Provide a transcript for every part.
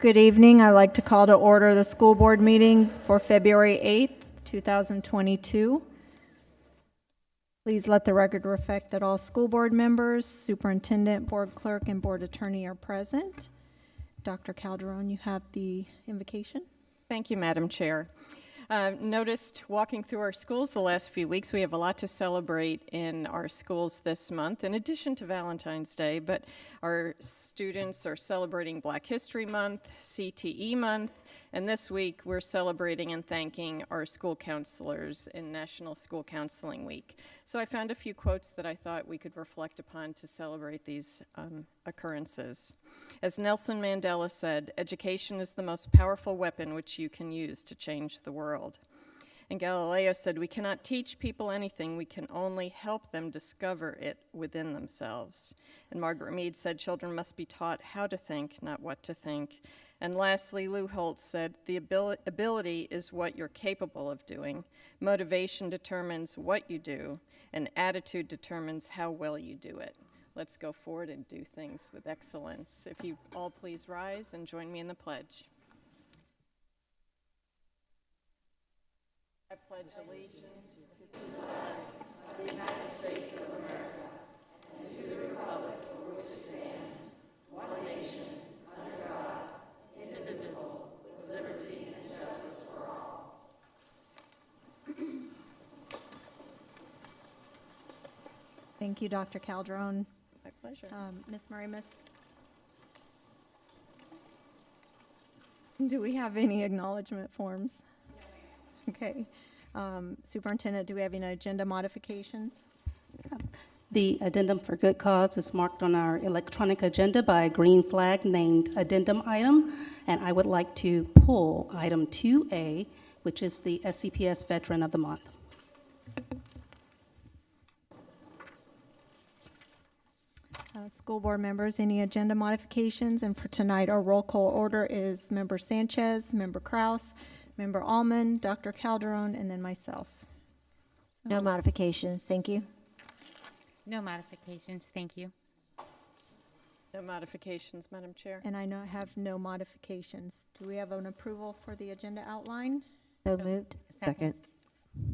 Good evening. I'd like to call to order the school board meeting for February 8th, 2022. Please let the record reflect that all school board members, superintendent, board clerk, and board attorney are present. Dr. Calderon, you have the invocation. Thank you, Madam Chair. Noticed walking through our schools the last few weeks, we have a lot to celebrate in our schools this month, in addition to Valentine's Day, but our students are celebrating Black History Month, CTE Month, and this week we're celebrating and thanking our school counselors in National School Counseling Week. So I found a few quotes that I thought we could reflect upon to celebrate these occurrences. As Nelson Mandela said, education is the most powerful weapon which you can use to change the world. And Galileo said, we cannot teach people anything, we can only help them discover it within themselves. And Margaret Mead said, children must be taught how to think, not what to think. And lastly, Lou Holtz said, the ability is what you're capable of doing. Motivation determines what you do, and attitude determines how well you do it. Let's go forward and do things with excellence. If you all please rise and join me in the pledge. I pledge allegiance to the flag of the United States of America and to the republic for which it stands, one nation, under God, indivisible, with liberty and justice for all. Thank you, Dr. Calderon. My pleasure. Ms. Murray, do we have any acknowledgement forms? Okay. Superintendent, do we have any agenda modifications? The addendum for good cause is marked on our electronic agenda by a green flag named addendum item, and I would like to pull item 2A, which is the SCPS Veteran of the Month. School board members, any agenda modifications? And for tonight, our roll call order is Member Sanchez, Member Kraus, Member Allman, Dr. Calderon, and then myself. No modifications, thank you. No modifications, thank you. No modifications, Madam Chair. And I have no modifications. Do we have an approval for the agenda outline? So moved. Second.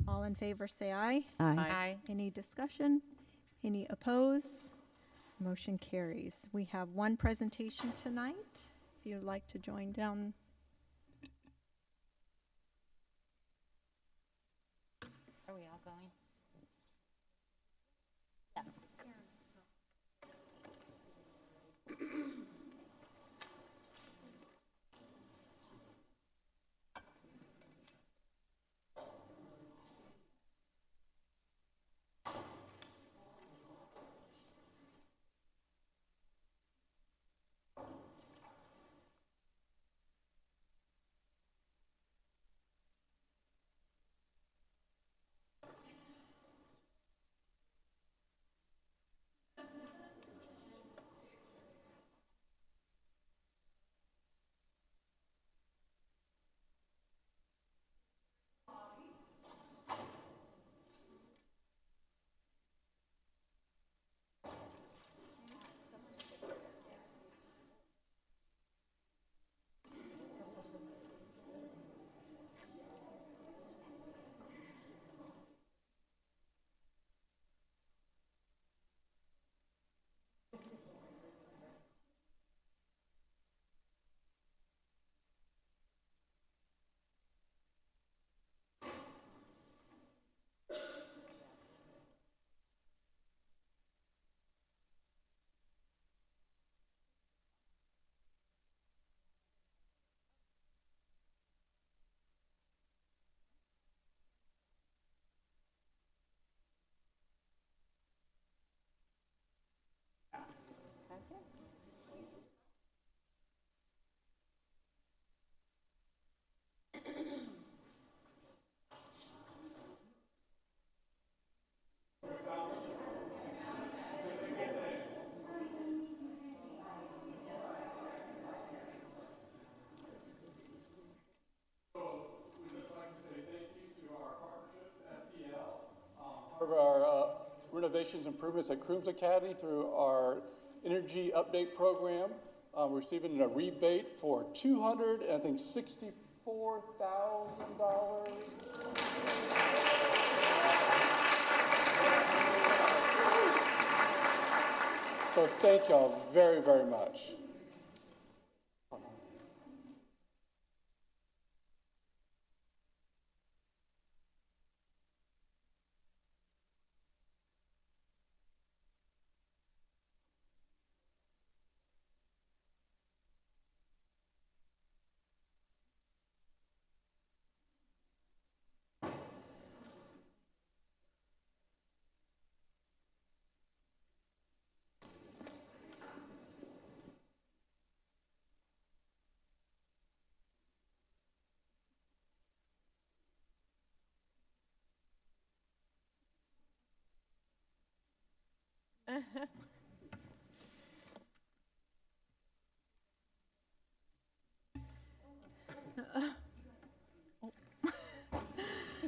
All in favor say aye. Aye. Any discussion? Any opposed? Motion carries. We have one presentation tonight. If you'd like to join down. Are we all going? Of our renovations improvements at Crooms Academy through our Energy Update program. receiving a rebate for $264,000. So thank y'all very, very much.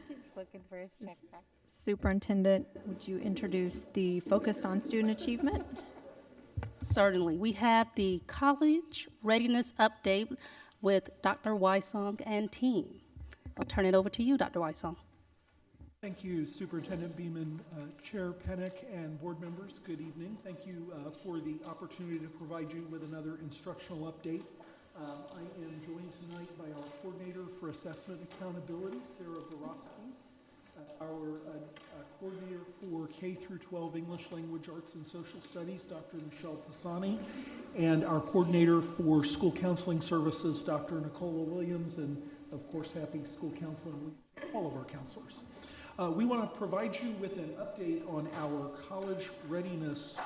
He's looking for his check back. Superintendent, would you introduce the focus on student achievement? Certainly. We have the college readiness update with Dr. Wysong and team. I'll turn it over to you, Dr. Wysong. Thank you, Superintendent Beeman, Chair Pennick, and board members. Good evening. Thank you for the opportunity to provide you with another instructional update. I am joined tonight by our Coordinator for Assessment Accountability, Sarah Borowski, our Coordinator for K through 12 English Language Arts and Social Studies, Dr. Michelle Pisani, and our Coordinator for School Counseling Services, Dr. Nicola Williams, and of course, happy School Counseling Week to all of our counselors. We want to provide you with an update on our college readiness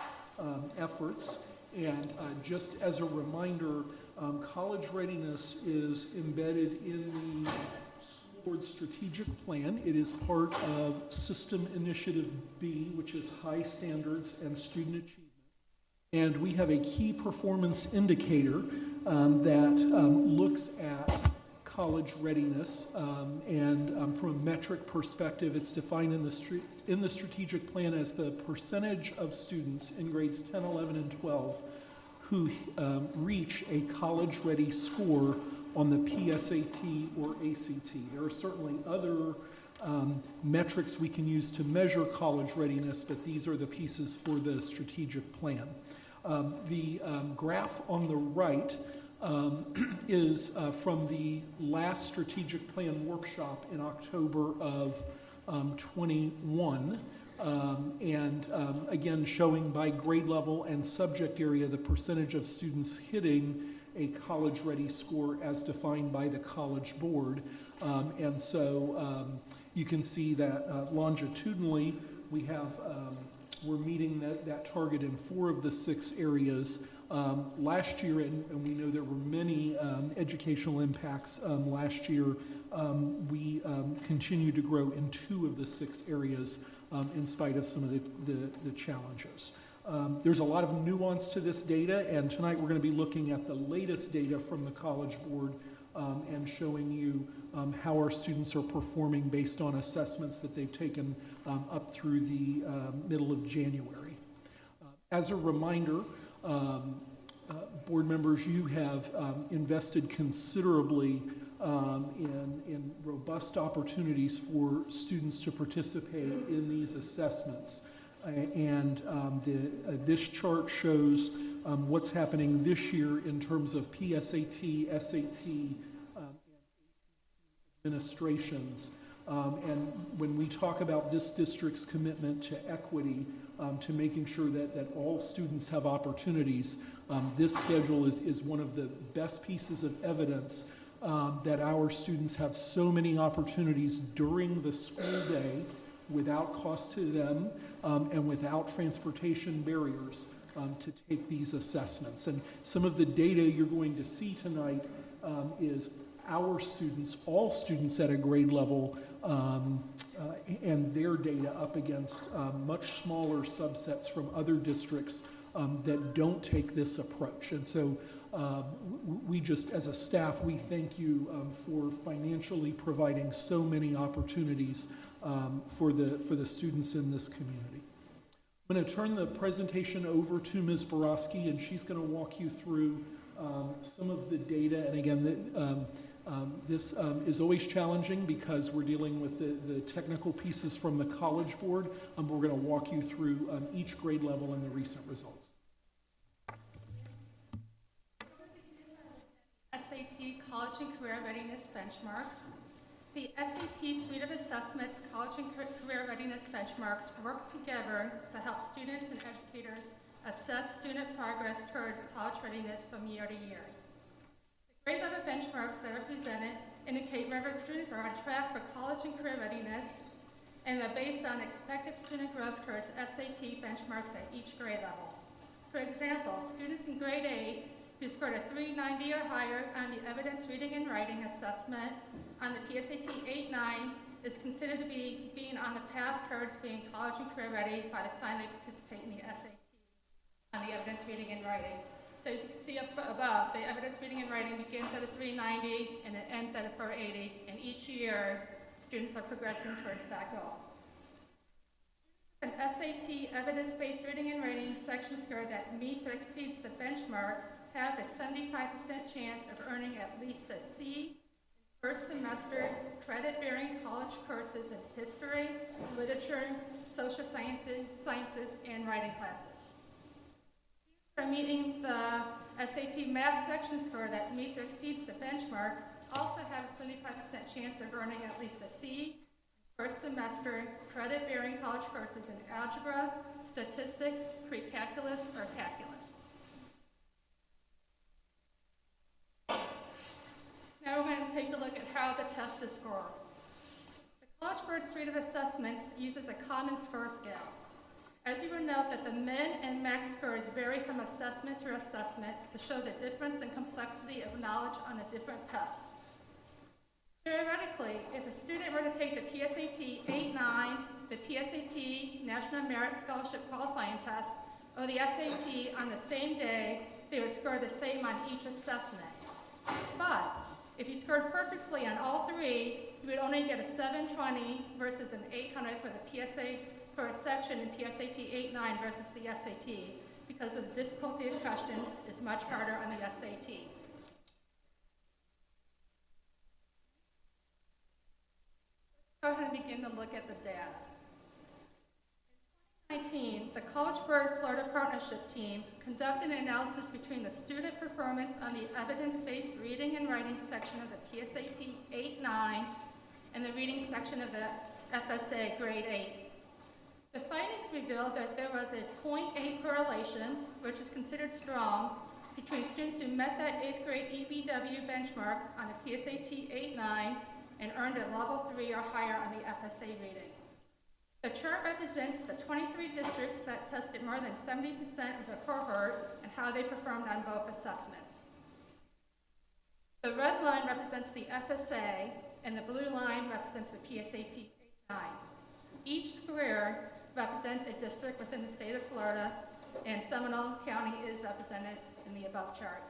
efforts. And just as a reminder, college readiness is embedded in the school board strategic plan. It is part of System Initiative B, which is high standards and student achievement. And we have a key performance indicator that looks at college readiness, and from a metric perspective, it's defined in the strategic plan as the percentage of students in grades 10, 11, and 12 who reach a college-ready score on the PSAT or ACT. There are certainly other metrics we can use to measure college readiness, but these are the pieces for the strategic plan. The graph on the right is from the last strategic plan workshop in October of 21, and again showing by grade level and subject area the percentage of students hitting a college-ready score as defined by the College Board. And so you can see that longitudinally we're meeting that target in 4 of the 6 areas. Last year, and we know there were many educational impacts last year, we continued to grow in 2 of the 6 areas in spite of some of the challenges. There's a lot of nuance to this data, and tonight we're going to be looking at the latest data from the College Board and showing you how our students are performing based on assessments that they've taken up through the middle of January. As a reminder, board members, you have invested considerably in robust opportunities for students to participate in these assessments. And this chart shows what's happening this year in terms of PSAT, SAT, administrations. And when we talk about this district's commitment to equity, to making sure that all students have opportunities, this schedule is one of the best pieces of evidence that our students have so many opportunities during the school day without cost to them and without transportation barriers to take these assessments. And some of the data you're going to see tonight is our students, all students at a grade level, and their data up against much smaller subsets from other districts that don't take this approach. And so we just, as a staff, we thank you for financially providing so many opportunities for the students in this community. I'm going to turn the presentation over to Ms. Borowski, and she's going to walk you through some of the data, and again, this is always challenging because we're dealing with the technical pieces from the College Board, but we're going to walk you through each grade level and the recent results. SAT College and Career Readiness Benchmarks. The SAT suite of assessments, College and Career Readiness Benchmarks, work together to help students and educators assess student progress towards college readiness from year to year. The grade level benchmarks that are presented indicate whether students are on track for college and career readiness, and are based on expected student growth towards SAT benchmarks at each grade level. For example, students in grade 8 who scored a 390 or higher on the evidence reading and writing assessment on the PSAT 8-9 is considered to be being on the path towards being college and career ready by the time they participate in the SAT on the evidence reading and writing. So as you can see up above, the evidence reading and writing begins at a 390 and it ends at a 480, and each year students are progressing towards that goal. An SAT evidence-based reading and writing section score that meets or exceeds the benchmark have a 75% chance of earning at least a C in first semester credit-bearing college courses in history, literature, social sciences, and writing classes. For meeting the SAT math section score that meets or exceeds the benchmark also have a 75% chance of earning at least a C in first semester credit-bearing college courses in algebra, statistics, pre-calculus, or calculus. Now we're going to take a look at how the test is scored. The College Board suite of assessments uses a common score scale. As you will note that the min and max scores vary from assessment to assessment to show the difference in complexity of knowledge on the different tests. Theoretically, if a student were to take the PSAT 8-9, the PSAT National Merit Scholarship Qualifying Test, or the SAT on the same day, they would score the same on each assessment. But if you scored perfectly on all three, you would only get a 720 versus an 800 for the PSA for a section in PSAT 8-9 versus the SAT, because the difficulty of questions is much harder on the SAT. Let's go ahead and begin to look at the data. In 2019, the College Board Florida Partnership Team conducted an analysis between the student performance on the evidence-based reading and writing section of the PSAT 8-9 and the reading section of the FSA grade 8. The findings revealed that there was a 0.8 correlation, which is considered strong, between students who met that 8th grade EBW benchmark on the PSAT 8-9 and earned a level 3 or higher on the FSA reading. The chart represents the 23 districts that tested more than 70% of the cohort and how they performed on both assessments. The red line represents the FSA and the blue line represents the PSAT 8-9. Each square represents a district within the state of Florida, and Seminole County is represented in the above chart.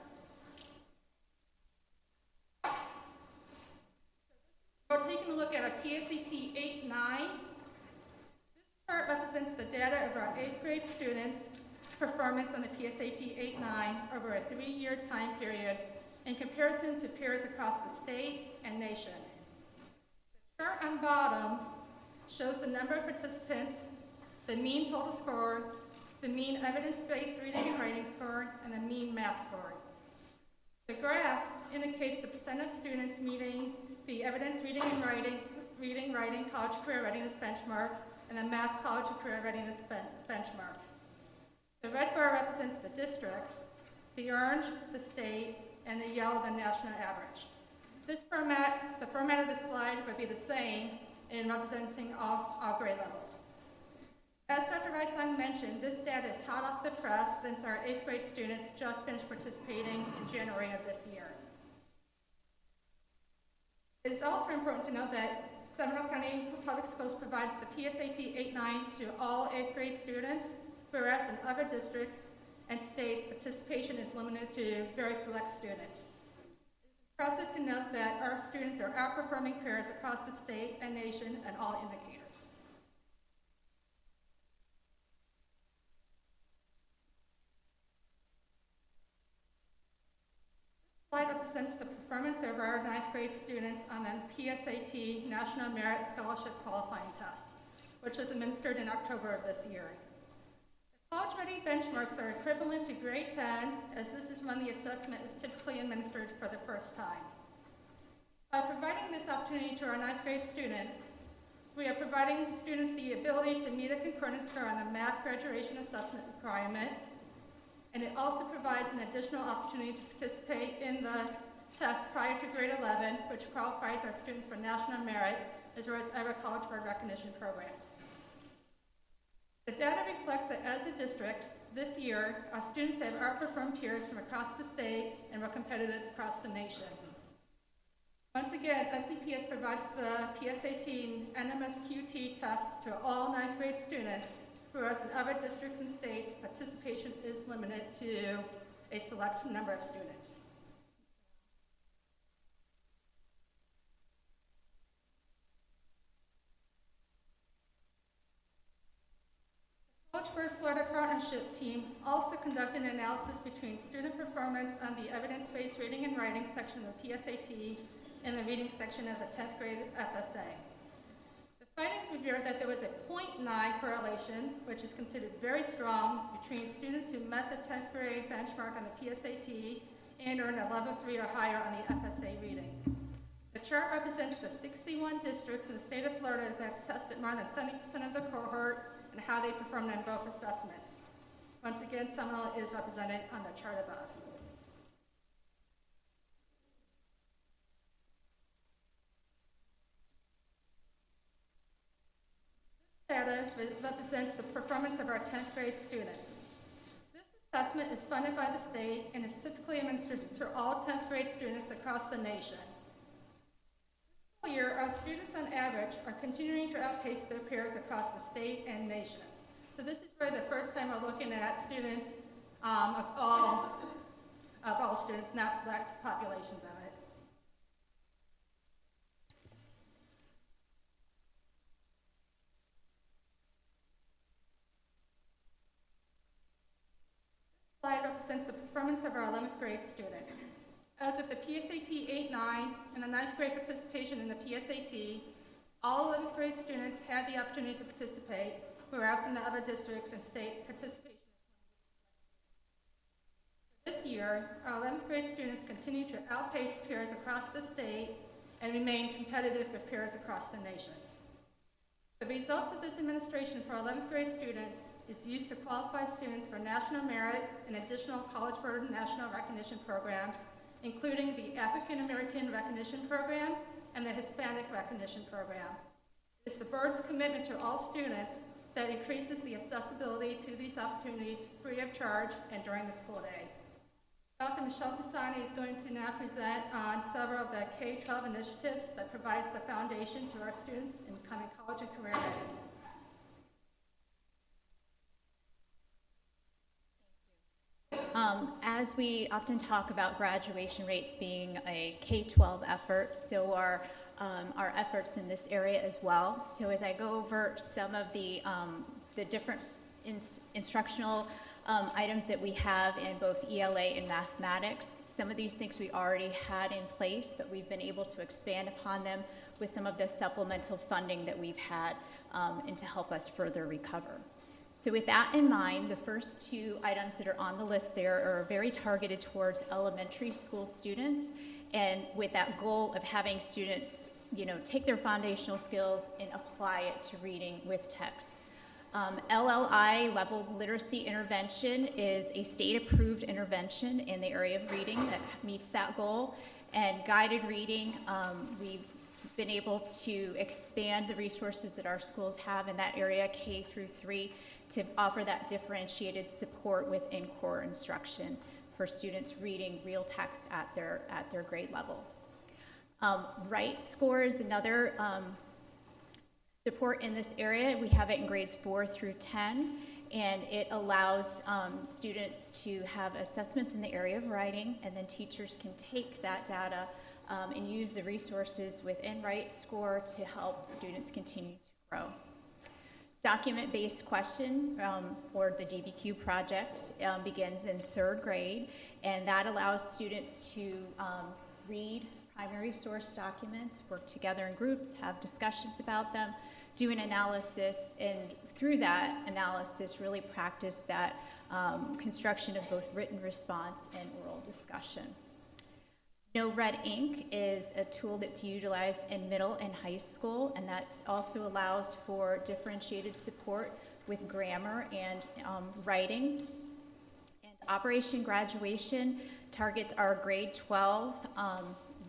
We're taking a look at our PSAT 8-9. This chart represents the data of our 8th grade students' performance on the PSAT 8-9 over a 3-year time period in comparison to peers across the state and nation. The chart on bottom shows the number of participants, the mean total score, the mean evidence-based reading and writing score, and the mean math score. The graph indicates the percent of students meeting the evidence reading and writing college career readiness benchmark and the math college and career readiness benchmark. The red bar represents the district, the orange, the state, and the yellow, the national average. The format of the slide would be the same in representing all grade levels. As Dr. Reisung mentioned, this data is hot off the press since our 8th grade students just finished participating in January of this year. It is also important to note that Seminole County Public Schools provides the PSAT 8-9 to all 8th grade students, whereas in other districts and states, participation is limited to very select students. It's impressive to note that our students are outperforming peers across the state and nation on all indicators. Slide represents the performance of our ninth grade students on the PSAT National Merit Scholarship Qualifying Test, which was administered in October of this year. The College Ready benchmarks are equivalent to grade 10, as this is when the assessment is typically administered for the first time. By providing this opportunity to our ninth grade students, we are providing students the ability to meet a concordance score on the math graduation assessment requirement, and it also provides an additional opportunity to participate in the test prior to grade 11, which qualifies our students for national merit, as well as other College Board recognition programs. The data reflects that as a district, this year, our students have outperformed peers from across the state and were competitive across the nation. Once again, SCPS provides the PSAT and NMSQT test to all ninth grade students, whereas in other districts and states, participation is limited to a select number of students. The College Board Florida Partnership Team also conducted an analysis between student performance on the evidence-based reading and writing section of the PSAT and the reading section of the 10th grade FSA. The findings revealed that there was a 0.9 correlation, which is considered very strong, between students who met the 10th grade benchmark on the PSAT and earned a level 3 or higher on the FSA reading. The chart represents the 61 districts in the state of Florida that tested more than 70% of the cohort and how they performed on both assessments. Once again, Seminole is represented on the chart above. Data represents the performance of our 10th grade students. This assessment is funded by the state and is typically administered to all 10th grade students across the nation. This year, our students on average are continuing to outpace their peers across the state and nation. So this is for the first time we're looking at students of all students, not select populations of it. Slide represents the performance of our 11th grade students. As with the PSAT 8-9 and the 9th grade participation in the PSAT, all 11th grade students had the opportunity to participate, whereas in the other districts and state participation. This year, our 11th grade students continue to outpace peers across the state and remain competitive with peers across the nation. The results of this administration for 11th grade students is used to qualify students for national merit and additional College Board national recognition programs, including the African American Recognition Program and the Hispanic Recognition Program. It's the board's commitment to all students that increases the accessibility to these opportunities free of charge and during the school day. Dr. Michelle Pisani is going to now present on several of the K-12 initiatives that provides the foundation to our students in becoming college and career ready. As we often talk about graduation rates being a K-12 effort, so are our efforts in this area as well. So as I go over some of the different instructional items that we have in both ELA and mathematics, some of these things we already had in place, but we've been able to expand upon them with some of the supplemental funding that we've had and to help us further recover. So with that in mind, the first two items that are on the list there are very targeted towards elementary school students, and with that goal of having students, take their foundational skills and apply it to reading with text. LLI, Level Literacy Intervention, is a state-approved intervention in the area of reading that meets that goal. And guided reading, we've been able to expand the resources that our schools have in that area, K through 3, to offer that differentiated support within core instruction for students reading real text at their grade level. Write score is another support in this area. We have it in grades 4 through 10, and it allows students to have assessments in the area of writing, and then teachers can take that data and use the resources within Write Score to help students continue to grow. Document-based question, or the DBQ project, begins in 3rd grade, and that allows students to read primary source documents, work together in groups, have discussions about them, do an analysis, and through that analysis really practice that construction of both written response and oral discussion. No Red Ink is a tool that's utilized in middle and high school, and that also allows for differentiated support with grammar and writing. And Operation Graduation targets our grade 12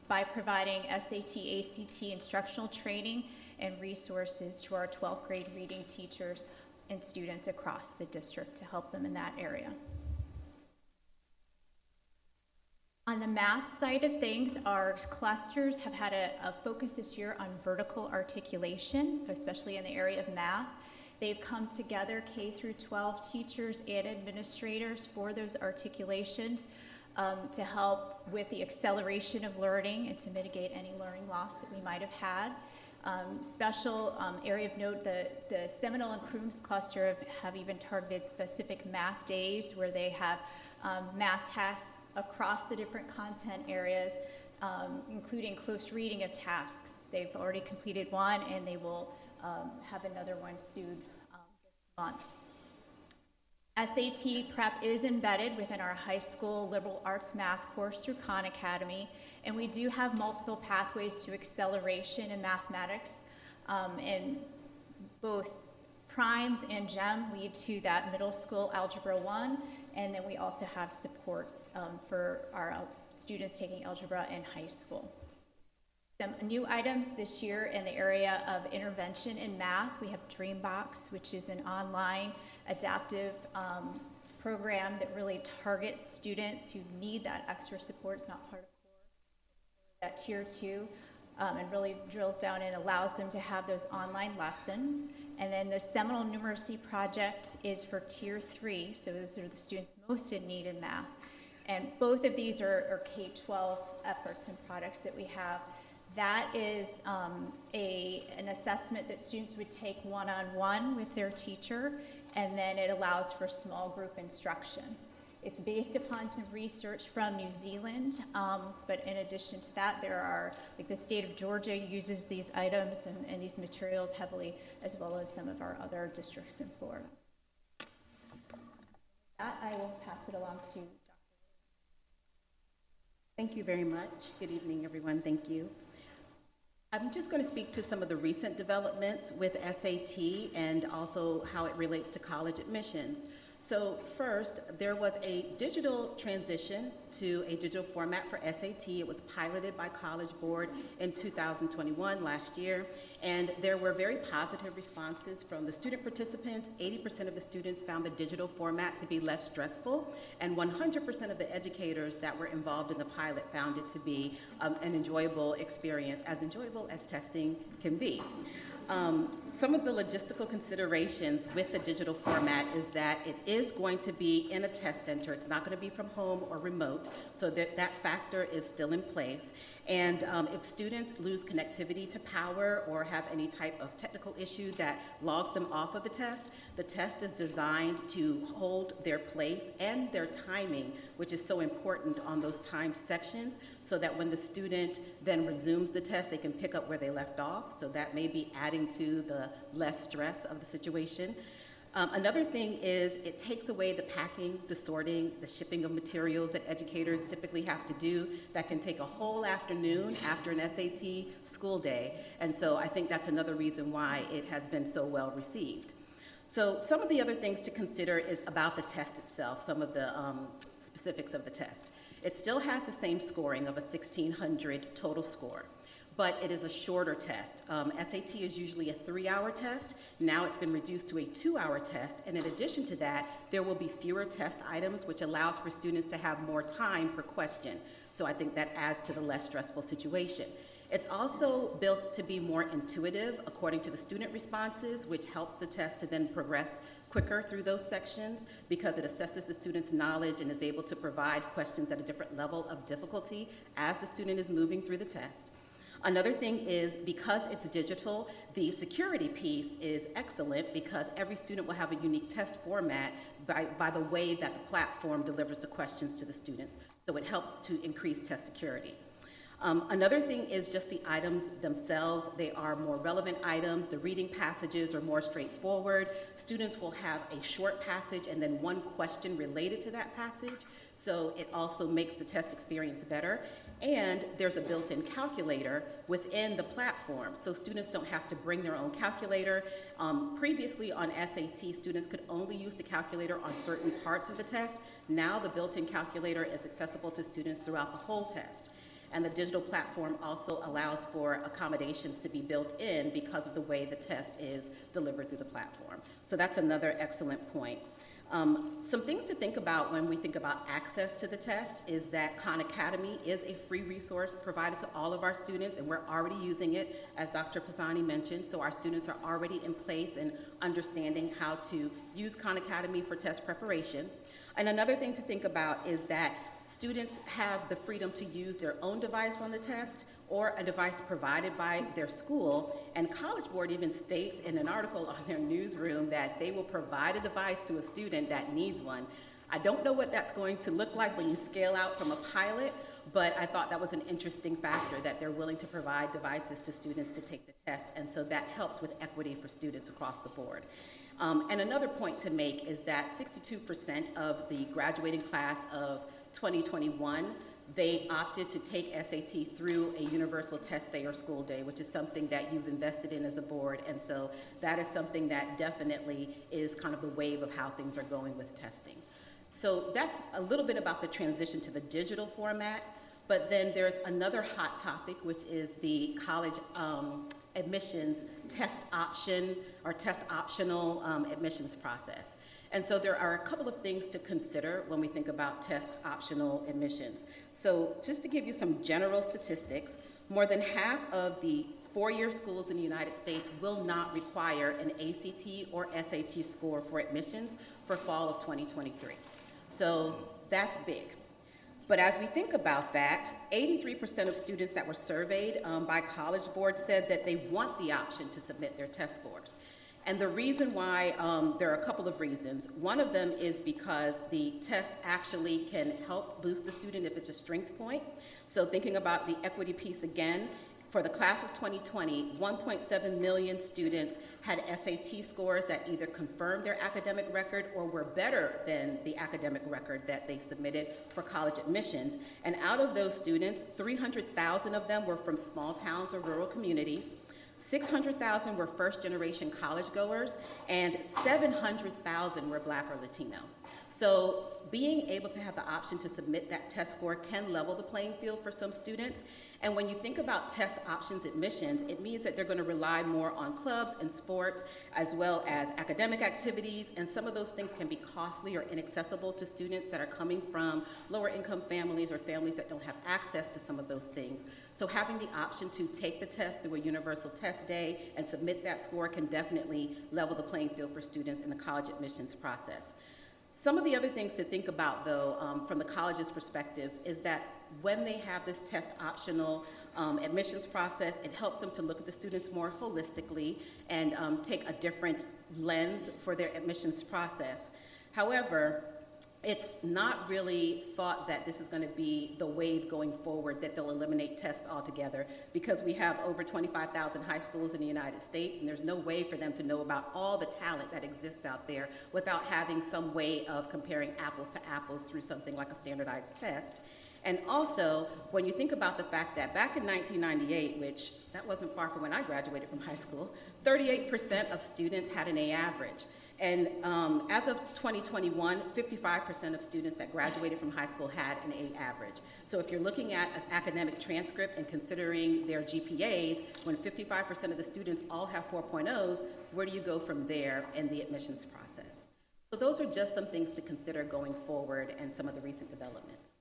by providing SAT, ACT instructional training and resources to our 12th grade reading teachers and students across the district to help them in that area. On the math side of things, our clusters have had a focus this year on vertical articulation, especially in the area of math. They've come together, K through 12 teachers and administrators, for those articulations to help with the acceleration of learning and to mitigate any learning loss that we might have had. Special area of note, the Seminole and Crooms cluster have even targeted specific math days where they have math tasks across the different content areas, including close reading of tasks. They've already completed one, and they will have another one soon this month. SAT prep is embedded within our high school liberal arts math course through Khan Academy, and we do have multiple pathways to acceleration in mathematics, and both primes and GEM lead to that middle school Algebra 1, and then we also have supports for our students taking algebra in high school. Some new items this year in the area of intervention in math. We have Dreambox, which is an online adaptive program that really targets students who need that extra support. It's not part of core, that tier 2, and really drills down and allows them to have those online lessons. And then the Seminole Numeracy Project is for tier 3, so those are the students most in need in math. And both of these are K-12 efforts and products that we have. That is an assessment that students would take one-on-one with their teacher, and then it allows for small group instruction. It's based upon some research from New Zealand, but in addition to that, there are, like the state of Georgia uses these items and these materials heavily, as well as some of our other districts in Florida. With that, I will pass it along to Dr. Thank you very much. Good evening, everyone. Thank you. I'm just going to speak to some of the recent developments with SAT and also how it relates to college admissions. So first, there was a digital transition to a digital format for SAT. It was piloted by College Board in 2021, last year, and there were very positive responses from the student participants. 80% of the students found the digital format to be less stressful, and 100% of the educators that were involved in the pilot found it to be an enjoyable experience, as enjoyable as testing can be. Some of the logistical considerations with the digital format is that it is going to be in a test center. It's not going to be from home or remote, so that factor is still in place. And if students lose connectivity to power or have any type of technical issue that logs them off of the test is designed to hold their place and their timing, which is so important on those timed sections, so that when the student then resumes the test, they can pick up where they left off. So that may be adding to the less stress of the situation. Another thing is it takes away the packing, the sorting, the shipping of materials that educators typically have to do that can take a whole afternoon after an SAT school day. And so I think that's another reason why it has been so well received. So some of the other things to consider is about the test itself, some of the specifics of the test. It still has the same scoring of a 1600 total score, but it is a shorter test. SAT is usually a 3-hour test. Now it's been reduced to a 2-hour test, and in addition to that, there will be fewer test items, which allows for students to have more time per question. So I think that adds to the less stressful situation. It's also built to be more intuitive according to the student responses, which helps the test to then progress quicker through those sections because it assesses the student's knowledge and is able to provide questions at a different level of difficulty as the student is moving through the test. Another thing is, because it's digital, the security piece is excellent because every student will have a unique test format by the way that the platform delivers the questions to the students. So it helps to increase test security. Another thing is just the items themselves. They are more relevant items. The reading passages are more straightforward. Students will have a short passage and then one question related to that passage. So it also makes the test experience better. And there's a built-in calculator within the platform, so students don't have to bring their own calculator. Previously on SAT, students could only use the calculator on certain parts of the test. Now the built-in calculator is accessible to students throughout the whole test. And the digital platform also allows for accommodations to be built in because of the way the test is delivered through the platform. So that's another excellent point. Some things to think about when we think about access to the test is that Khan Academy is a free resource provided to all of our students, and we're already using it, as Dr. Pisani mentioned, so our students are already in place and understanding how to use Khan Academy for test preparation. And another thing to think about is that students have the freedom to use their own device on the test or a device provided by their school, and College Board even states in an article on their newsroom that they will provide a device to a student that needs one. I don't know what that's going to look like when you scale out from a pilot, but I thought that was an interesting factor that they're willing to provide devices to students to take the test, and so that helps with equity for students across the board. And another point to make is that 62% of the graduating class of 2021, they opted to take SAT through a universal test day or school day, which is something that you've invested in as a board. And so that is something that definitely is kind of the wave of how things are going with testing. So that's a little bit about the transition to the digital format. But then there's another hot topic, which is the college admissions test option or test optional admissions process. And so there are a couple of things to consider when we think about test optional admissions. So just to give you some general statistics, more than half of the four-year schools in the United States will not require an ACT or SAT score for admissions for fall of 2023. So that's big. But as we think about that, 83% of students that were surveyed by College Board said that they want the option to submit their test scores. And the reason why, there are a couple of reasons. One of them is because the test actually can help boost the student if it's a strength point. So thinking about the equity piece again, for the class of 2020, 1.7 million students had SAT scores that either confirmed their academic record or were better than the academic record that they submitted for college admissions. And out of those students, 300,000 of them were from small towns or rural communities. 600,000 were first-generation college goers, and 700,000 were Black or Latino. So being able to have the option to submit that test score can level the playing field for some students. And when you think about test options admissions, it means that they're going to rely more on clubs and sports as well as academic activities, and some of those things can be costly or inaccessible to students that are coming from lower income families or families that don't have access to some of those things. So having the option to take the test through a universal test day and submit that score can definitely level the playing field for students in the college admissions process. Some of the other things to think about, though, from the college's perspectives, is that when they have this test optional admissions process, it helps them to look at the students more holistically and take a different lens for their admissions process. However, it's not really thought that this is going to be the wave going forward, that they'll eliminate tests altogether, because we have over 25,000 high schools in the United States, and there's no way for them to know about all the talent that exists out there without having some way of comparing apples to apples through something like a standardized test. And also, when you think about the fact that back in 1998, which that wasn't far from when I graduated from high school, 38% of students had an A average. And as of 2021, 55% of students that graduated from high school had an A average. So if you're looking at an academic transcript and considering their GPAs, when 55% of the students all have 4.0s, where do you go from there in the admissions process? So those are just some things to consider going forward and some of the recent developments.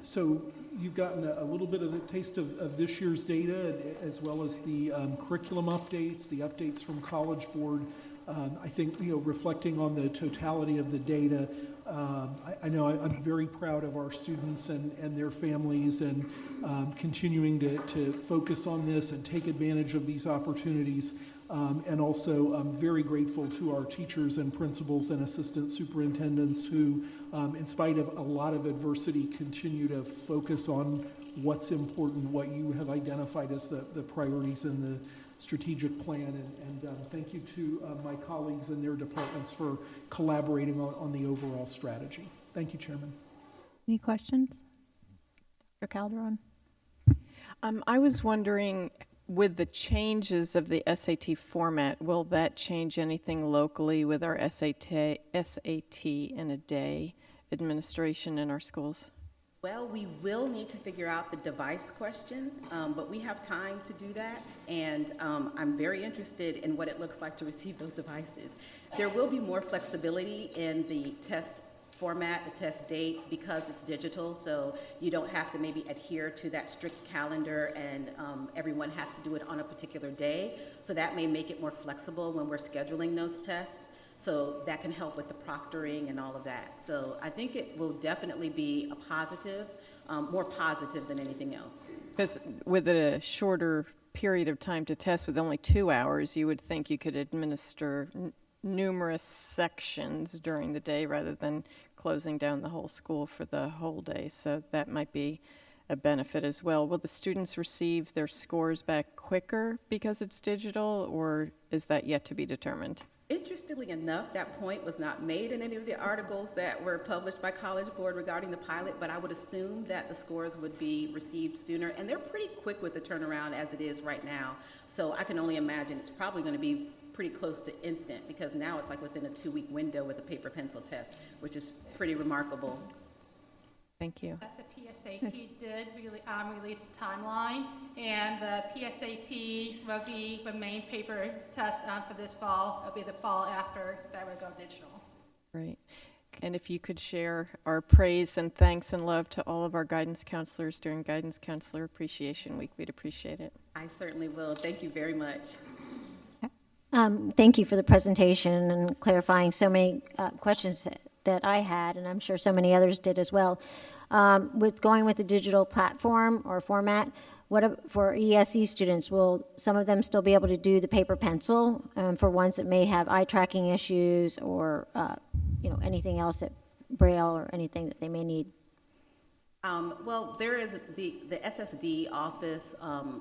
So you've gotten a little bit of the taste of this year's data, as well as the curriculum updates, the updates from College Board. I think, reflecting on the totality of the data, I know I'm very proud of our students and their families, and continuing to focus on this and take advantage of these opportunities. And also, I'm very grateful to our teachers and principals and assistant superintendents who, in spite of a lot of adversity, continue to focus on what's important, what you have identified as the priorities in the strategic plan. And thank you to my colleagues and their departments for collaborating on the overall strategy. Thank you, Chairman. Any questions? Dr. Calderon? I was wondering, with the changes of the SAT format, will that change anything locally with our SAT in a day administration in our schools? Well, we will need to figure out the device question, but we have time to do that, and I'm very interested in what it looks like to receive those devices. There will be more flexibility in the test format, the test dates, because it's digital, so you don't have to maybe adhere to that strict calendar, and everyone has to do it on a particular day, so that may make it more flexible when we're scheduling those tests. So that can help with the proctoring and all of that. So I think it will definitely be a positive, more positive than anything else. Because with a shorter period of time to test, with only 2 hours, you would think you could administer numerous sections during the day rather than closing down the whole school for the whole day. So that might be a benefit as well. Will the students receive their scores back quicker because it's digital, or is that yet to be determined? Interestingly enough, that point was not made in any of the articles that were published by College Board regarding the pilot, but I would assume that the scores would be received sooner, and they're pretty quick with the turnaround as it is right now. So I can only imagine it's probably going to be pretty close to instant, because now it's like within a 2-week window with a paper pencil test, which is pretty remarkable. Thank you. The PSAT did release a timeline, and the PSAT will be the main paper test for this fall. It'll be the fall after that will go digital. Great. And if you could share our praise and thanks and love to all of our guidance counselors during Guidance Counselor Appreciation Week, we'd appreciate it. I certainly will. Thank you very much. Thank you for the presentation and clarifying so many questions that I had, and I'm sure so many others did as well. With going with the digital platform or format, for ESE students, will some of them still be able to do the paper pencil for ones that may have eye tracking issues or anything else that Braille or anything that they may need? Well, there is the SSD office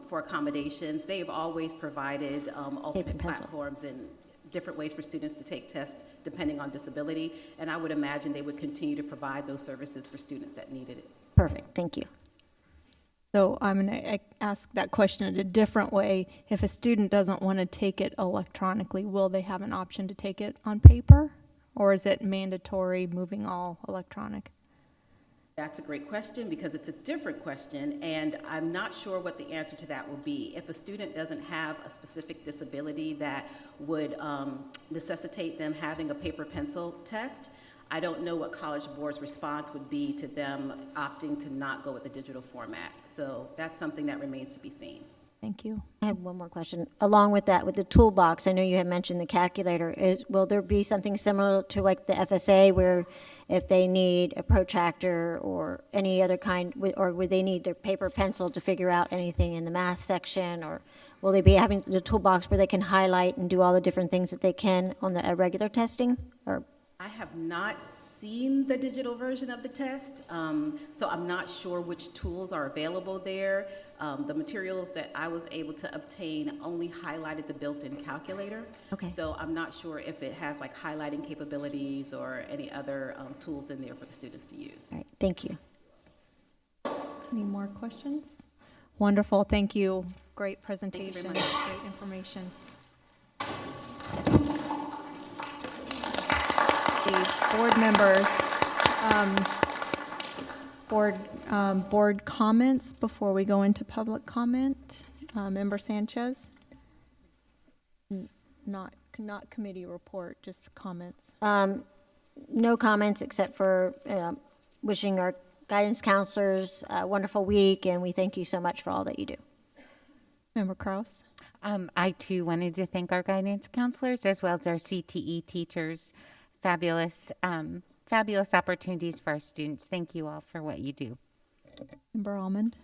for accommodations. They've always provided alternate platforms and different ways for students to take tests depending on disability, and I would imagine they would continue to provide those services for students that needed it. Perfect, thank you. So I'm going to ask that question in a different way. If a student doesn't want to take it electronically, will they have an option to take it on paper? Or is it mandatory moving all electronic? That's a great question, because it's a different question, and I'm not sure what the answer to that will be. If a student doesn't have a specific disability that would necessitate them having a paper pencil test, I don't know what College Board's response would be to them opting to not go with the digital format. So that's something that remains to be seen. Thank you. I have one more question. Along with that, with the toolbox, I know you had mentioned the calculator. Will there be something similar to like the FSA, where if they need a protractor or any other kind, or would they need their paper pencil to figure out anything in the math section, or will they be having the toolbox where they can highlight and do all the different things that they can on the regular testing? Or I have not seen the digital version of the test, so I'm not sure which tools are available there. The materials that I was able to obtain only highlighted the built-in calculator. Okay. So I'm not sure if it has like highlighting capabilities or any other tools in there for the students to use. all right, thank you. Any more questions? Wonderful, thank you. Great presentation, Thank you very much. great information. The board members, board comments before we go into public comment. Member Sanchez? Not committee report, just comments. No comments except for wishing our guidance counselors a wonderful week, and we thank you so much for all that you do. Member Kraus? I too wanted to thank our guidance counselors as well as our CTE teachers. Fabulous fabulous opportunities for our students. Thank you all for what you do. Member Almond.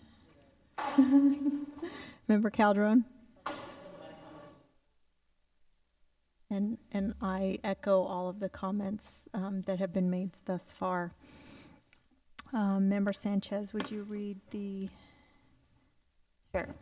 Member Calderon. And I echo all of the comments that have been made thus far. Member Sanchez, would you read the Sure.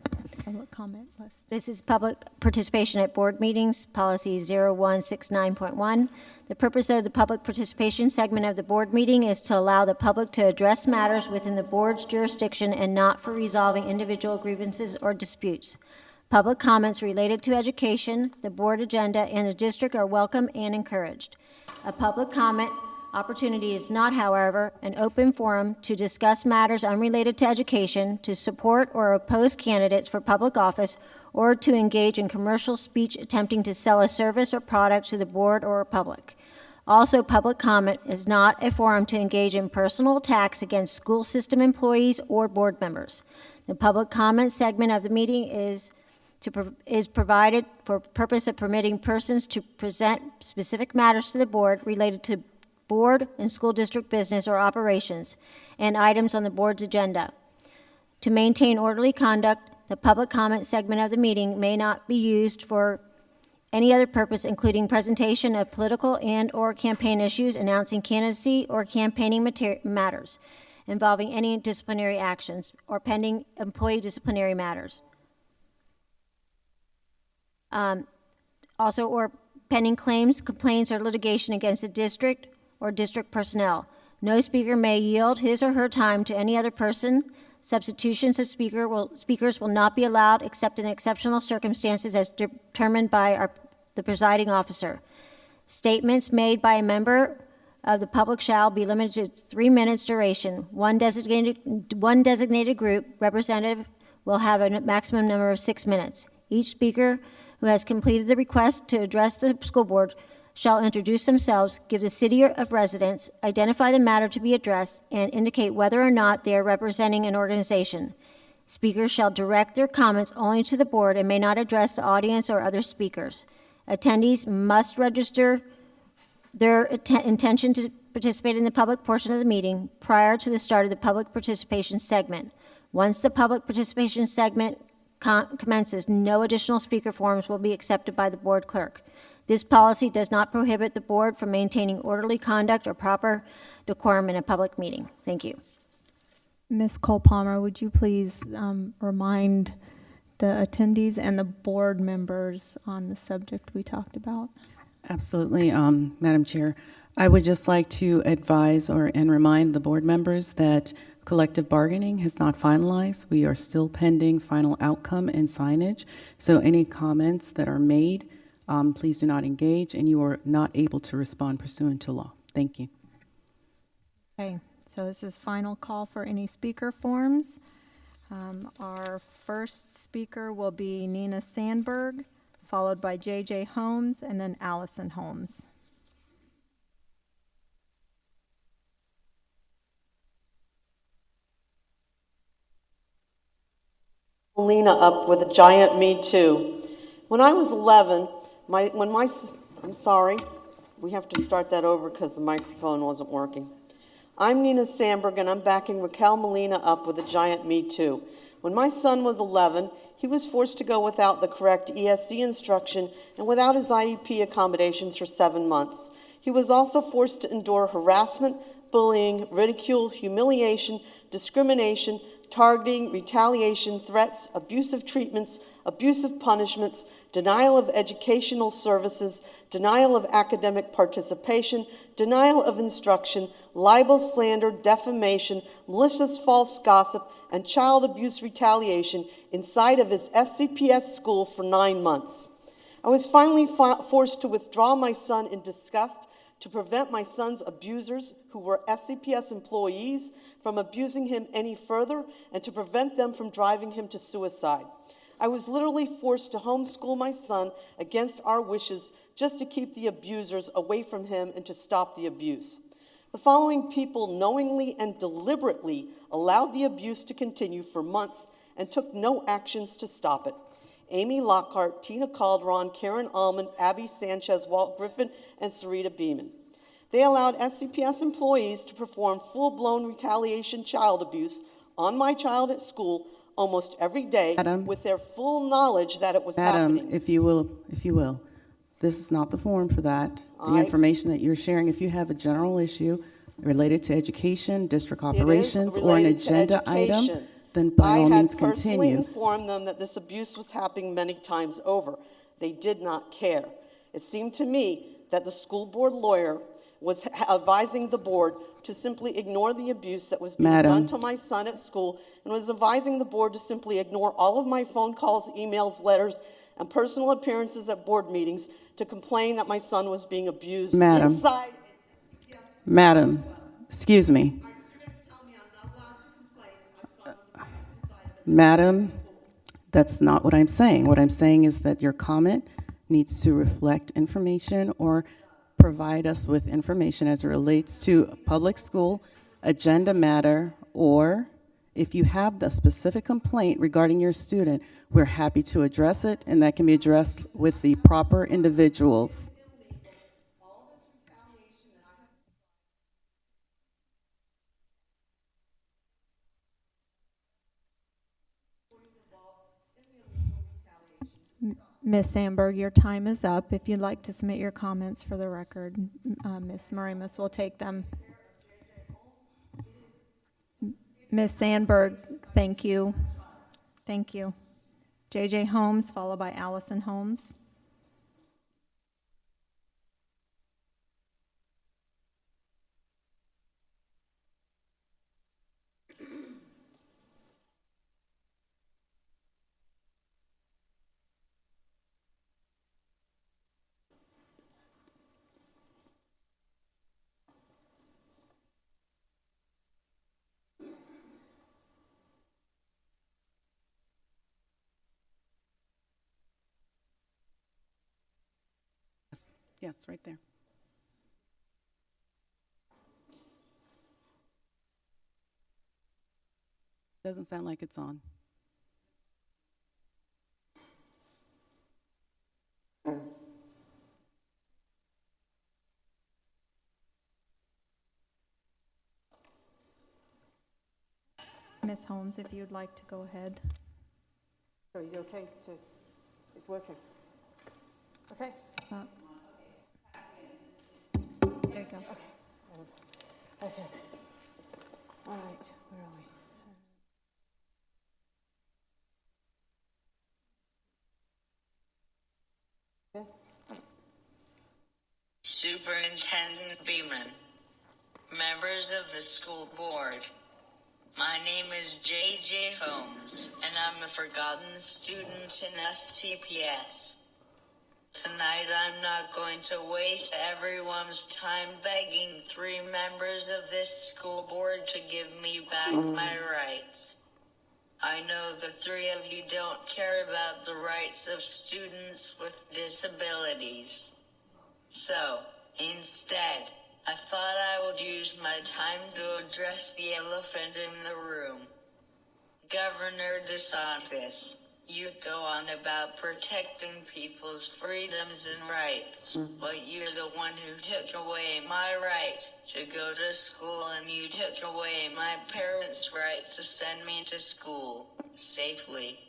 public comment list? This is public participation at board meetings, policy 0169.1. The purpose of the public participation segment of the board meeting is to allow the public to address matters within the board's jurisdiction and not for resolving individual grievances or disputes. Public comments related to education, the board agenda, and the district are welcome and encouraged. A public comment opportunity is not, however, an open forum to discuss matters unrelated to education, to support or oppose candidates for public office, or to engage in commercial speech attempting to sell a service or product to the board or public. Also, public comment is not a forum to engage in personal attacks against school system employees or board members. The public comment segment of the meeting is provided for purpose of permitting persons to present specific matters to the board related to board and school district business or operations and items on the board's agenda. To maintain orderly conduct, the public comment segment of the meeting may not be used for any other purpose, including presentation of political and/or campaign issues, announcing candidacy or campaigning matters involving any disciplinary actions, or pending employee disciplinary matters. Or pending claims, complaints, or litigation against the district or district personnel. No speaker may yield his or her time to any other person. Substitutions of speakers will not be allowed except in exceptional circumstances as determined by the presiding officer. Statements made by a member of the public shall be limited to 3 minutes duration. One designated group representative will have a maximum number of 6 minutes. Each speaker who has completed the request to address the school board shall introduce themselves, give the city of residence, identify the matter to be addressed, and indicate whether or not they are representing an organization. Speakers shall direct their comments only to the board and may not address the audience or other speakers. Attendees must register their intention to participate in the public portion of the meeting prior to the start of the public participation segment. Once the public participation segment commences, no additional speaker forms will be accepted by the board clerk. This policy does not prohibit the board from maintaining orderly conduct or proper decorum in a public meeting. Thank you. Ms. Cole-Palmer, would you please remind the attendees and the board members on the subject we talked about? Absolutely, Madam Chair. I would just like to advise and remind the board members that collective bargaining has not finalized. We are still pending final outcome and signage. So any comments that are made, please do not engage, and you are not able to respond pursuant to law. Thank you. Okay, so this is final call for any speaker forms. Our first speaker will be Nina Sandberg, followed by J.J. Holmes, and then Allison Holmes. Lena up with a giant Me Too. When I was 11, I'm sorry, we have to start that over because the microphone wasn't working. I'm Nina Sandberg, and I'm backing Raquel Molina up with a giant Me Too. When my son was 11, he was forced to go without the correct ESC instruction and without his IEP accommodations for 7 months. He was also forced to endure harassment, bullying, ridicule, humiliation, discrimination, targeting, retaliation, threats, abusive treatments, abusive punishments, denial of educational services, denial of academic participation, denial of instruction, libel, slander, defamation, malicious false gossip, and child abuse retaliation inside of his SCPS school for 9 months. I was finally forced to withdraw my son in disgust to prevent my son's abusers, who were SCPS employees, from abusing him any further and to prevent them from driving him to suicide. I was literally forced to homeschool my son against our wishes just to keep the abusers away from him and to stop the abuse. The following people knowingly and deliberately allowed the abuse to continue for months and took no actions to stop it. Amy Lockhart, Tina Calderon, Karen Allman, Abby Sanchez, Walt Griffin, and Sarita Beeman. They allowed SCPS employees to perform full-blown retaliation child abuse on my child at school almost every day Madam. with their full knowledge that it was Madam, happening. if you will, this is not the forum for that. The information that you're sharing, if you have a general issue related to education, district operations, or an related to agenda item, education. then by all means I had personally continue. informed them that this abuse was happening many times over. They did not care. It seemed to me that the school board lawyer was advising the board to simply ignore the abuse that was being Madam. done to my son at school, and was advising the board to simply ignore all of my phone calls, emails, letters, and personal appearances at board meetings to complain that my son was being abused Madam. inside. Madam, excuse me. Madam, that's not what I'm saying. What I'm saying is that your comment needs to reflect information or provide us with information as it relates to a public school agenda matter, or if you have the specific complaint regarding your student, we're happy to address it, and that can be addressed with the proper individuals. Ms. Sandberg, your time is up. If you'd like to submit your comments for the record, Ms. Marimus will take them. Ms. Sandberg, thank you. Thank you. J.J. Holmes, followed by Allison Holmes. Yes, right there. Doesn't sound like it's on. Ms. Holmes, if you'd like to go ahead. So is it okay to, it's working? Okay. There you go. Okay. All right, where are we? Superintendent Beeman, members of the school board, my name is J.J. Holmes, and I'm a forgotten student in SCPS. Tonight, I'm not going to waste everyone's time begging 3 members of this school board to give me back my rights. I know the 3 of you don't care about the rights of students with disabilities. So, instead, I thought I would use my time to address the elephant in the room. Governor DeSantis, you go on about protecting people's freedoms and rights, but you're the one who took away my right to go to school, and you took away my parents' right to send me to school safely.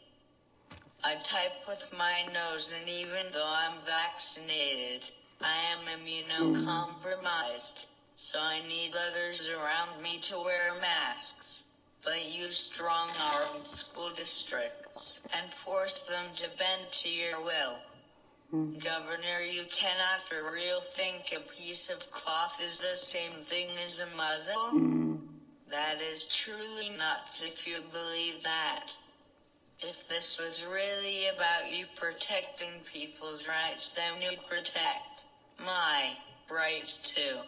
I type with my nose, and even though I'm vaccinated, I am immunocompromised, so I need others around me to wear masks. But you strong-armed school districts and force them to bend to your will. Governor, you cannot for real think a piece of cloth is the same thing as a muzzle? That is truly nuts if you believe that. If this was really about you protecting people's rights, then you'd protect my rights too.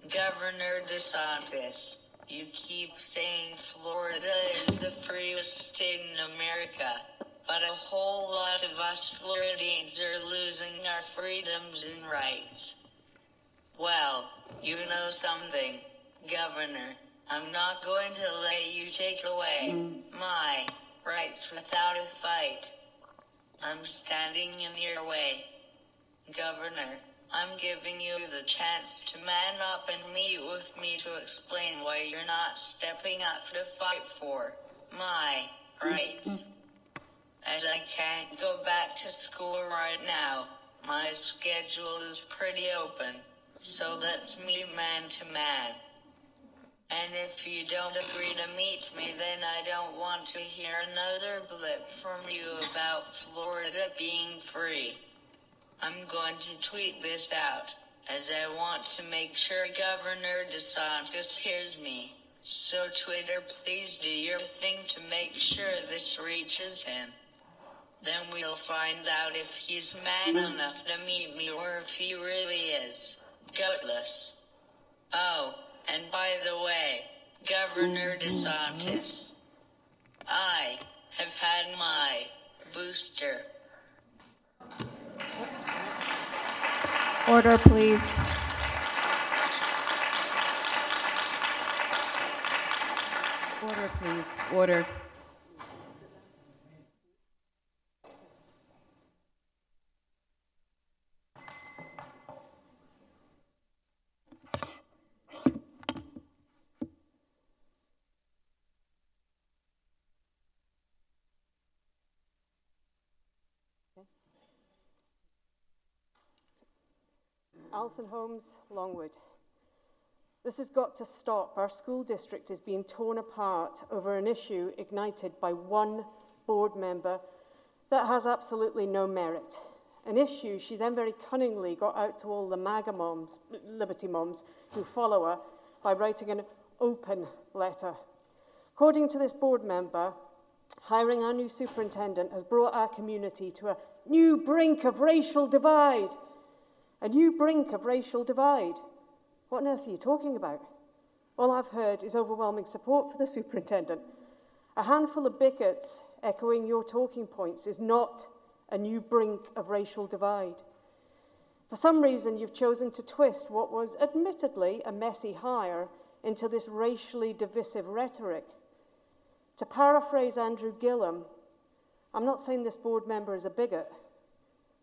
Governor DeSantis, you keep saying Florida is the freest state in America, but a whole lot of us Floridians are losing our freedoms and rights. Well, you know something, Governor, I'm not going to let you take away my rights without a fight. I'm standing in your way. Governor, I'm giving you the chance to man up and meet with me to explain why you're not stepping up to fight for my rights. As I can't go back to school right now, my schedule is pretty open, so let's meet man to man. And if you don't agree to meet me, then I don't want to hear another blip from you about Florida being free. I'm going to tweet this out, as I want to make sure Governor DeSantis hears me. So Twitter, please do your thing to make sure this reaches him. Then we'll find out if he's man enough to meet me or if he really is gutless. Oh, and by the way, Governor DeSantis, I have had my booster. Order, please. Order, please. Order. Alison Holmes, Longwood. This has got to stop. Our school district is being torn apart over an issue ignited by one board member that has absolutely no merit. An issue she then very cunningly got out to all the MAGA moms, Liberty moms, who follow her by writing an open letter. According to this board member, hiring our new superintendent has brought our community to a new brink of racial divide. A new brink of racial divide. What on earth are you talking about? All I've heard is overwhelming support for the superintendent. A handful of bigots echoing your talking points is not a new brink of racial divide. For some reason, you've chosen to twist what was admittedly a messy hire into this racially divisive rhetoric. To paraphrase Andrew Gillum, I'm not saying this board member is a bigot,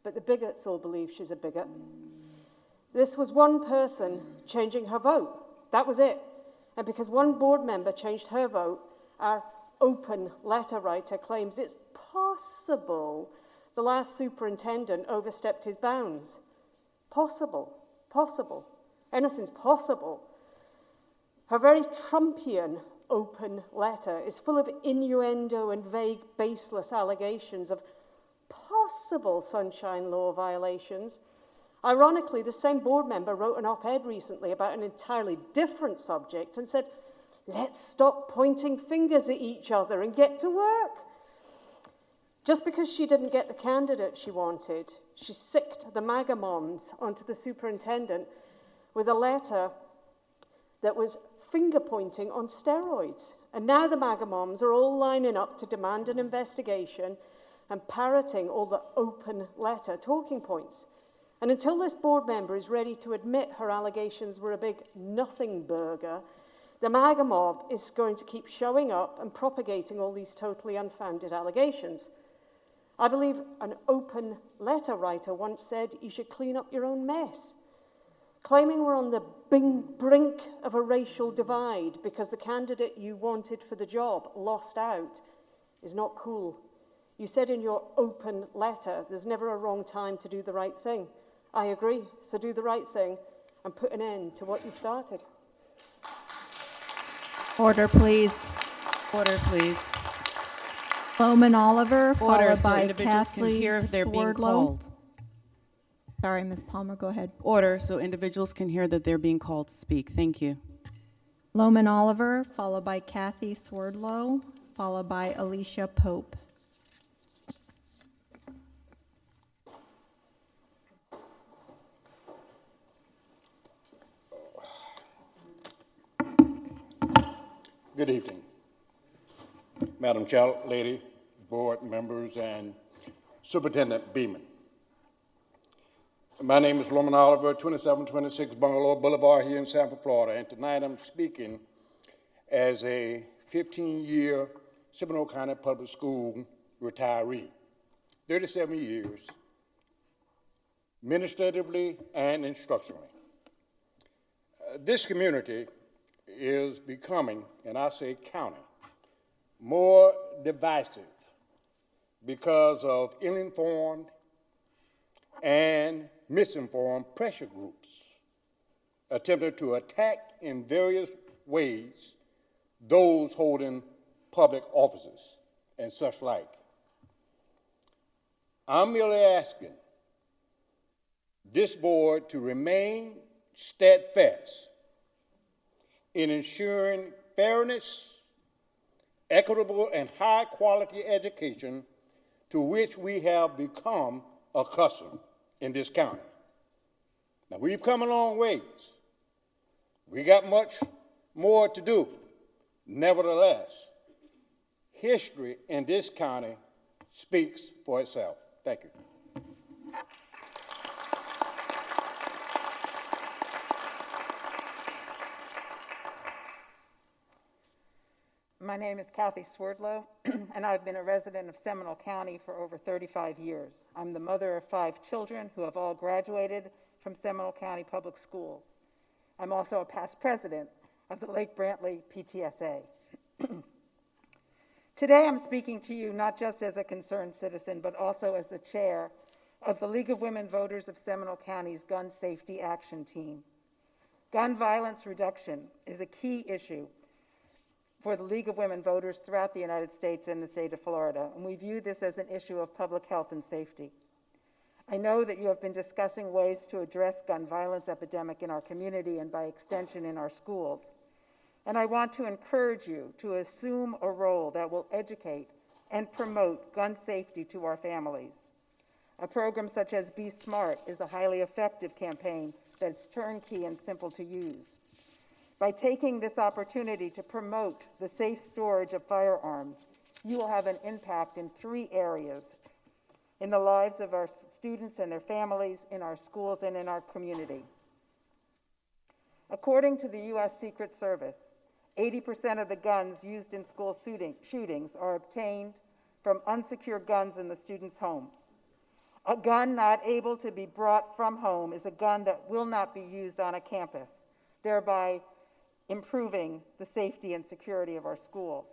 but the bigots all believe she's a bigot. This was one person changing her vote. That was it. And because one board member changed her vote, our open letter writer claims it's possible the last superintendent overstepped his bounds. Possible. Possible. Anything's possible. Her very Trumpian open letter is full of innuendo and vague, baseless allegations of possible Sunshine Law violations. Ironically, the same board member wrote an op-ed recently about an entirely different subject and said, let's stop pointing fingers at each other and get to work. Just because she didn't get the candidate she wanted, she sicked the MAGA moms onto the superintendent with a letter that was finger-pointing on steroids. And now the MAGA moms are all lining up to demand an investigation and parroting all the open letter talking points. And until this board member is ready to admit her allegations were a big nothing burger, the MAGA mob is going to keep showing up and propagating all these totally unfounded allegations. I believe an open letter writer once said you should clean up your own mess. Claiming we're on the brink of a racial divide because the candidate you wanted for the job lost out is not cool. You said in your open letter there's never a wrong time to do the right thing. I agree, so do the right thing and put an end to what you started. Order, please. Order, please. Bowman Oliver, Order, followed so by individuals can hear if they're being Swerdlow. called. Sorry, Ms. Palmer, go ahead. Order, so individuals can hear that they're being called to speak. Thank you. Loman Oliver, followed by Kathy Swerdlow, followed by Alicia Pope. Good evening, Madam Chair, Lady, board members, and Superintendent Beeman. My name is Loman Oliver, 2726 Bungalow Boulevard here in Sanford, Florida, and tonight I'm speaking as a 15-year Seminole County Public School retiree. 37 years, administratively and instructionally. This community is becoming, and I say county, more divisive because of ill-informed and misinformed pressure groups attempting to attack in various ways those holding public offices and such like. I'm merely asking this board to remain steadfast in ensuring fairness, equitable, and high-quality education to which we have become accustomed in this county. Now, we've come a long ways. We got much more to do. Nevertheless, history in this county speaks for itself. Thank you. My name is Kathy Swerdlow, and I've been a resident of Seminole County for over 35 years. I'm the mother of 5 children who have all graduated from Seminole County Public Schools. I'm also a past president of the Lake Brantley PTSA. Today I'm speaking to you not just as a concerned citizen, but also as the chair of the League of Women Voters of Seminole County's Gun Safety Action Team. Gun violence reduction is a key issue for the League of Women Voters throughout the United States and the state of Florida, and we view this as an issue of public health and safety. I know that you have been discussing ways to address gun violence epidemic in our community and by extension in our schools. And I want to encourage you to assume a role that will educate and promote gun safety to our families. A program such as Be Smart is a highly effective campaign that's turnkey and simple to use. By taking this opportunity to promote the safe storage of firearms, you will have an impact in 3 areas: in the lives of our students and their families, in our schools, and in our community. According to the U.S. Secret Service, 80% of the guns used in school shootings are obtained from unsecured guns in the student's home. A gun not able to be brought from home is a gun that will not be used on a campus, thereby improving the safety and security of our schools.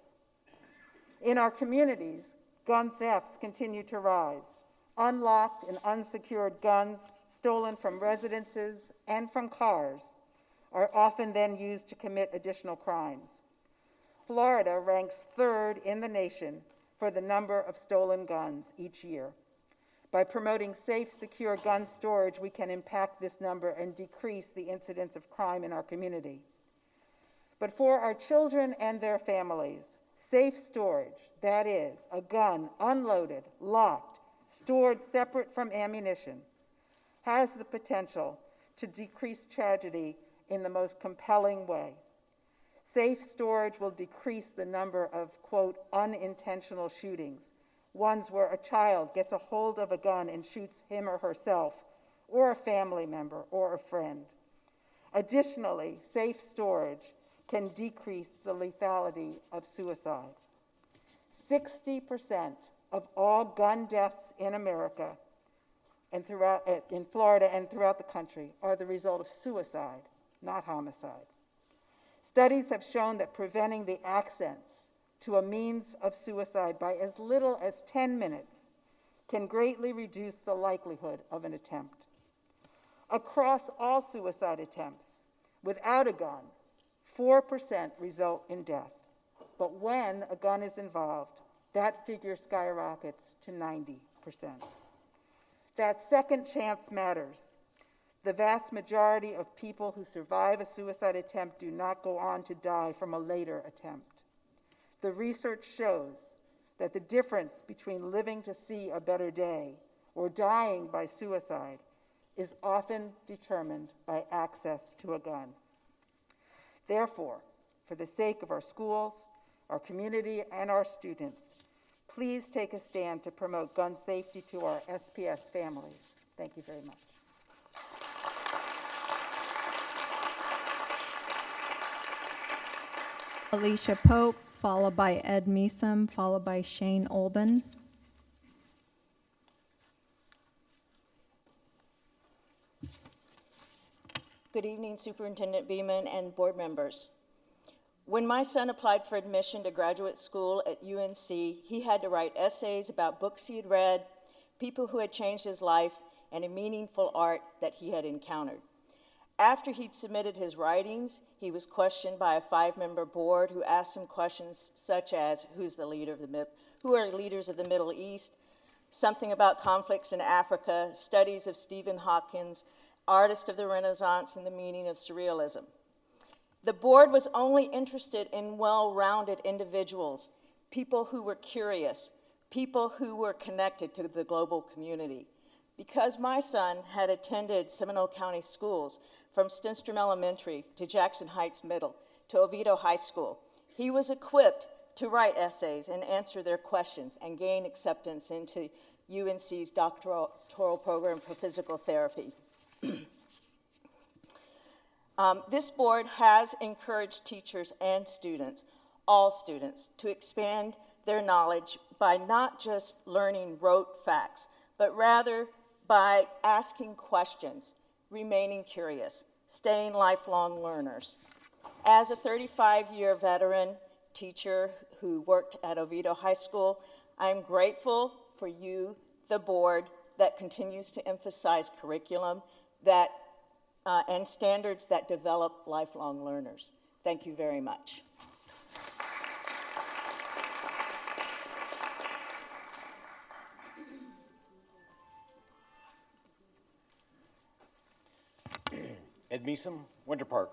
In our communities, gun thefts continue to rise. Unlocked and unsecured guns stolen from residences and from cars are often then used to commit additional crimes. Florida ranks 3rd in the nation for the number of stolen guns each year. By promoting safe, secure gun storage, we can impact this number and decrease the incidence of crime in our community. But for our children and their families, safe storage, that is, a gun unloaded, locked, stored separate from ammunition, has the potential to decrease tragedy in the most compelling way. Safe storage will decrease the number of, quote, unintentional shootings, ones where a child gets a hold of a gun and shoots him or herself, or a family member, or a friend. Additionally, safe storage can decrease the lethality of suicide. 60% of all gun deaths in America and in Florida and throughout the country are the result of suicide, not homicide. Studies have shown that preventing the access to a means of suicide by as little as 10 minutes can greatly reduce the likelihood of an attempt. Across all suicide attempts, without a gun, 4% result in death. But when a gun is involved, that figure skyrockets to 90%. That second chance matters. The vast majority of people who survive a suicide attempt do not go on to die from a later attempt. The research shows that the difference between living to see a better day or dying by suicide is often determined by access to a gun. Therefore, for the sake of our schools, our community, and our students, please take a stand to promote gun safety to our SPS families. Thank you very much. Alicia Pope, followed by Ed Meesom, followed by Shane Olben. Good evening, Superintendent Beeman and board members. When my son applied for admission to graduate school at UNC, he had to write essays about books he had read, people who had changed his life, and a meaningful art that he had encountered. After he'd submitted his writings, he was questioned by a 5-member board who asked him questions such as, who are leaders of the Middle East, something about conflicts in Africa, studies of Stephen Hopkins, artist of the Renaissance, and the meaning of surrealism. The board was only interested in well-rounded individuals, people who were curious, people who were connected to the global community. Because my son had attended Seminole County schools, from Stenstrom Elementary to Jackson Heights Middle to Oviedo High School, he was equipped to write essays and answer their questions and gain acceptance into UNC's doctoral program for physical therapy. This board has encouraged teachers and students, all students, to expand their knowledge by not just learning rote facts, but rather by asking questions, remaining curious, staying lifelong learners. As a 35-year veteran teacher who worked at Oviedo High School, I'm grateful for you, the board, that continues to emphasize curriculum and standards that develop lifelong learners. Thank you very much. Ed Meeson, Winter Park.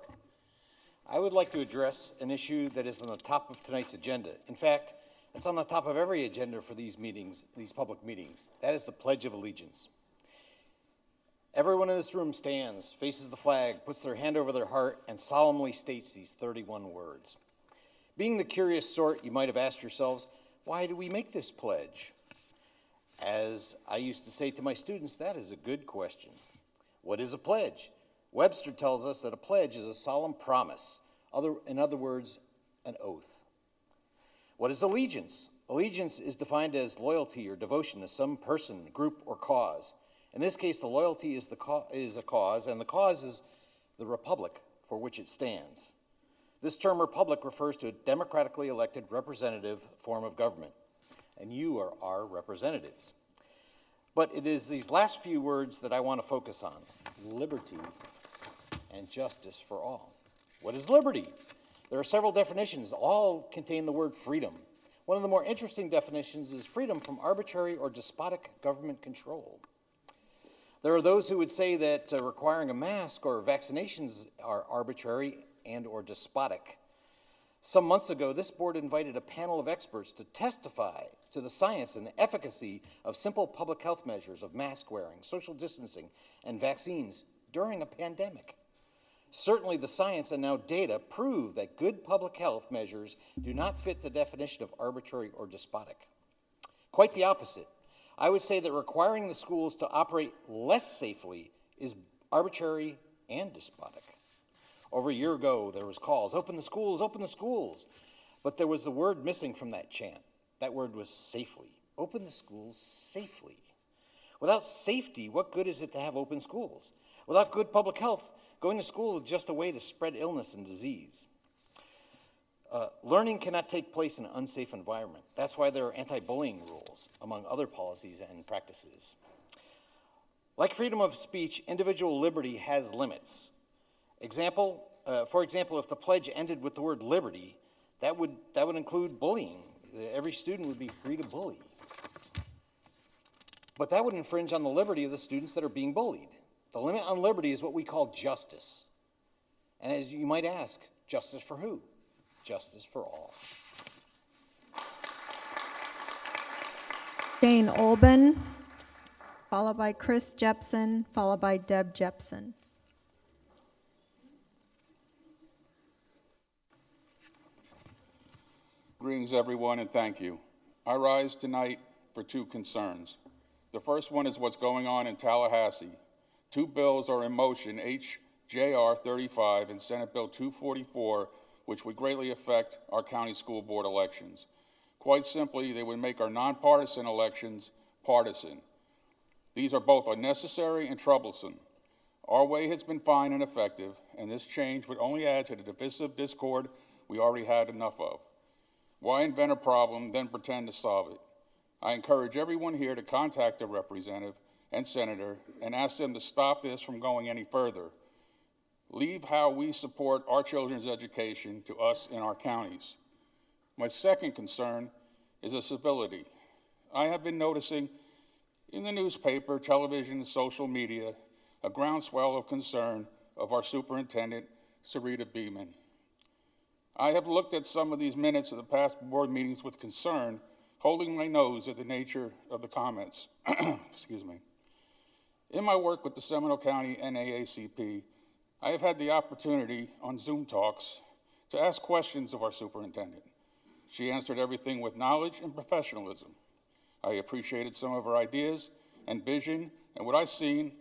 I would like to address an issue that is on the top of tonight's agenda. In fact, it's on the top of every agenda for these meetings, these public meetings. That is the Pledge of Allegiance. Everyone in this room stands, faces the flag, puts their hand over their heart, and solemnly states these 31 words. Being the curious sort, you might have asked yourselves, why do we make this pledge? As I used to say to my students, that is a good question. What is a pledge? Webster tells us that a pledge is a solemn promise, in other words, an oath. What is allegiance? Allegiance is defined as loyalty or devotion to some person, group, or cause. In this case, the loyalty is a cause, and the cause is the republic for which it stands. This term republic refers to a democratically elected representative form of government, and you are our representatives. But it is these last few words that I want to focus on: liberty and justice for all. What is liberty? There are several definitions. All contain the word freedom. One of the more interesting definitions is freedom from arbitrary or despotic government control. There are those who would say that requiring a mask or vaccinations are arbitrary and or despotic. Some months ago, this board invited a panel of experts to testify to the science and the efficacy of simple public health measures of mask wearing, social distancing, and vaccines during a pandemic. Certainly the science and now data prove that good public health measures do not fit the definition of arbitrary or despotic. Quite the opposite. I would say that requiring the schools to operate less safely is arbitrary and despotic. Over a year ago, there was calls, open the schools, but there was a word missing from that chant. That word was safely. Open the schools safely. Without safety, what good is it to have open schools? Without good public health, going to school is just a way to spread illness and disease. Learning cannot take place in an unsafe environment. That's why there are anti-bullying rules, among other policies and practices. Like freedom of speech, individual liberty has limits. For example, if the pledge ended with the word liberty, that would include bullying. Every student would be free to bully. But that would infringe on the liberty of the students that are being bullied. The limit on liberty is what we call justice. And as you might ask, justice for who? Justice for all. Jane Olben, followed by Chris Jepson, followed by Deb Jepson. Greetings, everyone, and thank you. I rise tonight for two concerns. The first one is what's going on in Tallahassee. Two bills are in motion, HJR 35 and Senate Bill 244, which would greatly affect our county school board elections. Quite simply, they would make our nonpartisan elections partisan. These are both unnecessary and troublesome. Our way has been fine and effective, and this change would only add to the divisive discord we already had enough of. Why invent a problem, then pretend to solve it? I encourage everyone here to contact their representative and senator and ask them to stop this from going any further. Leave how we support our children's education to us in our counties. My second concern is a civility. I have been noticing in the newspaper, television, and social media a groundswell of concern of our superintendent, Sarita Beeman. I have looked at some of these minutes of the past board meetings with concern, holding my nose at the nature of the comments. Excuse me. In my work with the Seminole County NAACP, I have had the opportunity on Zoom talks to ask questions of our superintendent. She answered everything with knowledge and professionalism. I appreciated some of her ideas and vision and what I've seen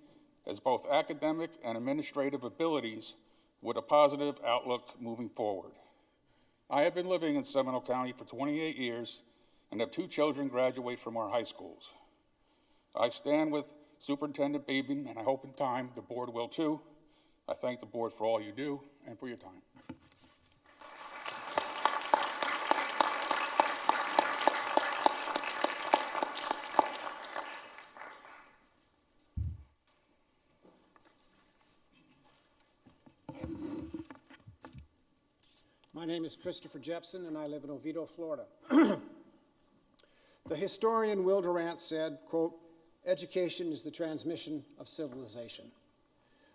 as both academic and administrative abilities with a positive outlook moving forward. I have been living in Seminole County for 28 years and have 2 children graduate from our high schools. I stand with Superintendent Beeman, and I hope in time the board will too. I thank the board for all you do and for your time. My name is Christopher Jepson, and I live in Oviedo, Florida. The historian Will Durant said, quote, "Education is the transmission of civilization."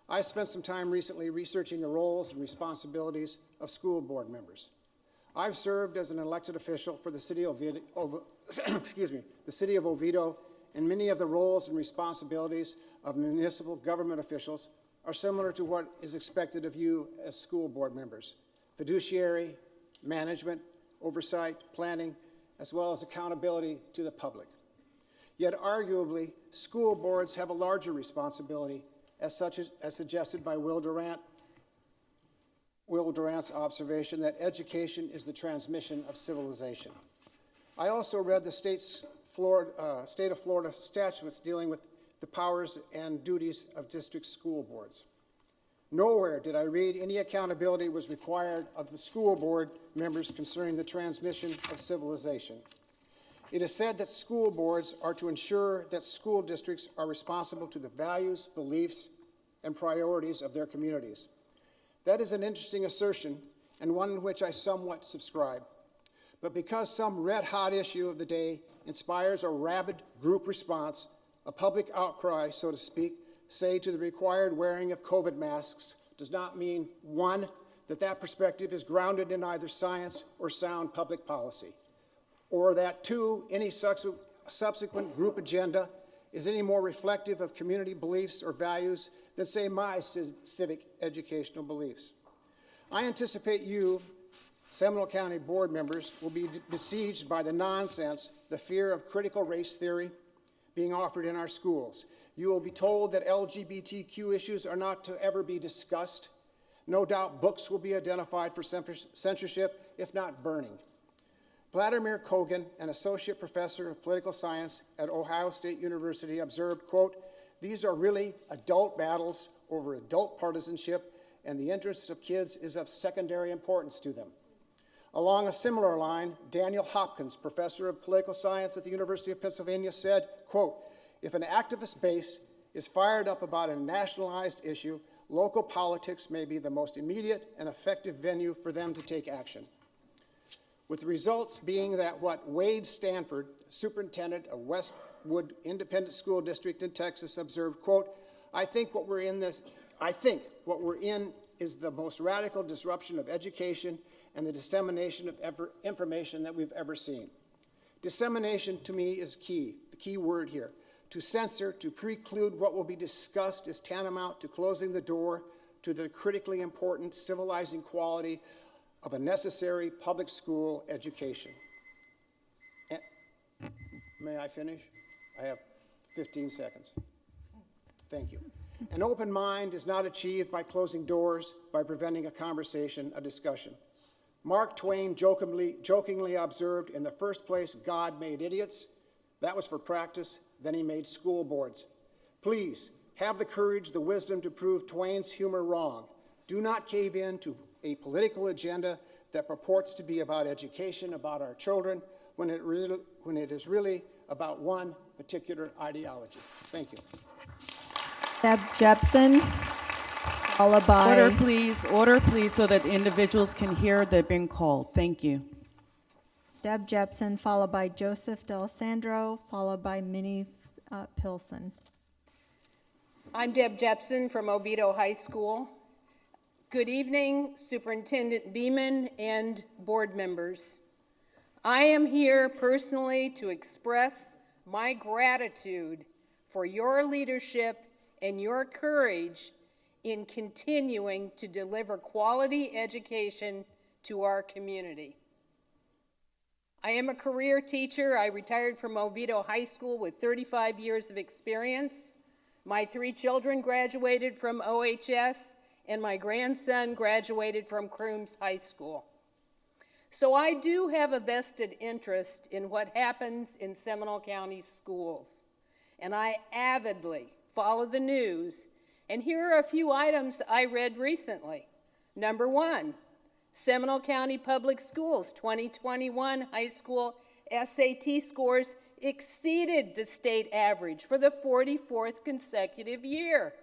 I spent some time recently researching the roles and responsibilities of school board members. I've served as an elected official for the city of Oviedo, and many of the roles and responsibilities of municipal government officials are similar to what is expected of you as school board members: fiduciary, management, oversight, planning, as well as accountability to the public. Yet arguably, school boards have a larger responsibility, as suggested by Will Durant's observation that education is the transmission of civilization. I also read the state of Florida statutes dealing with the powers and duties of district school boards. Nowhere did I read any accountability was required of the school board members concerning the transmission of civilization. It is said that school boards are to ensure that school districts are responsible to the values, beliefs, and priorities of their communities. That is an interesting assertion, and one in which I somewhat subscribe. But because some red-hot issue of the day inspires a rabid group response, a public outcry, so to speak, say to the required wearing of COVID masks, does not mean, one, that perspective is grounded in either science or sound public policy, or that, two, any subsequent group agenda is any more reflective of community beliefs or values than, say, my civic educational beliefs. I anticipate you, Seminole County board members, will be besieged by the nonsense, the fear of critical race theory being offered in our schools. You will be told that LGBTQ issues are not to ever be discussed. No doubt books will be identified for censorship, if not burning. Vladimir Kogan, an associate professor of political science at Ohio State University, observed, quote, "These are really adult battles over adult partisanship, and the interests of kids is of secondary importance to them." Along a similar line, Daniel Hopkins, professor of political science at the University of Pennsylvania, said, quote, "If an activist base is fired up about a nationalized issue, local politics may be the most immediate and effective venue for them to take action." With the results being that what Wade Stanford, superintendent of Westwood Independent School District in Texas, observed, quote, I think what we're in is the most radical disruption of education and the dissemination of information that we've ever seen. Dissemination to me is key, the key word here. To censor, to preclude what will be discussed is tantamount to closing the door to the critically important civilizing quality of a necessary public school education. May I finish? I have 15 seconds. Thank you. An open mind is not achieved by closing doors, by preventing a conversation, a discussion. Mark Twain jokingly observed, in the first place, God made idiots. That was for practice. Then he made school boards. Please, Have the courage, the wisdom to prove Twain's humor wrong. Do not cave in to a political agenda that purports to be about education, about our children, when it is really about one particular ideology. Thank you. Deb Jepson, followed by... Order please, so that individuals can hear they're being called. Thank you. Deb Jepson, followed by Joseph D'Alessandro, followed by Minnie Pilson. I'm Deb Jepson from Oviedo High School. Good evening, Superintendent Beeman and board members. I am here personally to express my gratitude for your leadership and your courage in continuing to deliver quality education to our community. I am a career teacher. I retired from Oviedo High School with 35 years of experience. My 3 children graduated from OHS, and my grandson graduated from Crooms High School. So I do have a vested interest in what happens in Seminole County schools, and I avidly follow the news, and here are a few items I read recently. Number 1, Seminole County Public Schools 2021 high school SAT scores exceeded the state average for the 44th consecutive year.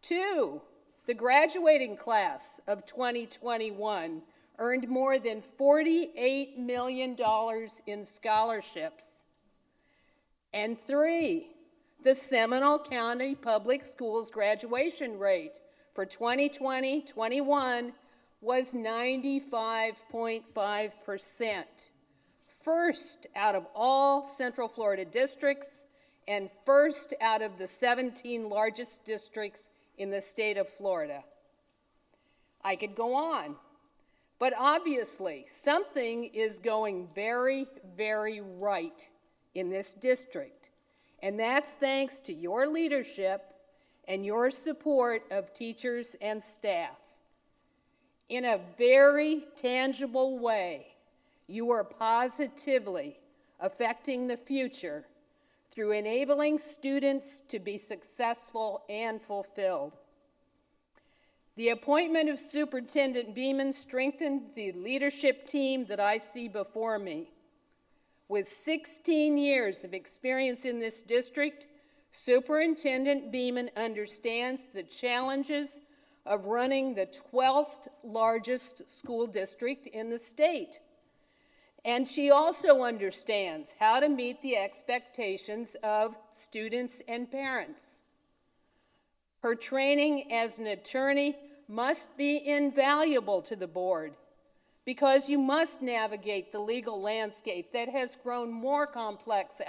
2, the graduating class of 2021 earned more than $48 million in scholarships. And 3, the Seminole County Public Schools graduation rate for 2020-21 was 95.5%. First out of all Central Florida districts and first out of the 17 largest districts in the state of Florida. I could go on, but obviously something is going very, very right in this district, and that's thanks to your leadership and your support of teachers and staff. In a very tangible way, you are positively affecting the future through enabling students to be successful and fulfilled. The appointment of Superintendent Beeman strengthened the leadership team that I see before me. With 16 years of experience in this district, Superintendent Beeman understands the challenges of running the 12th largest school district in the state. And she also understands how to meet the expectations of students and parents. Her training as an attorney must be invaluable to the board because you must navigate the legal landscape that has grown more complex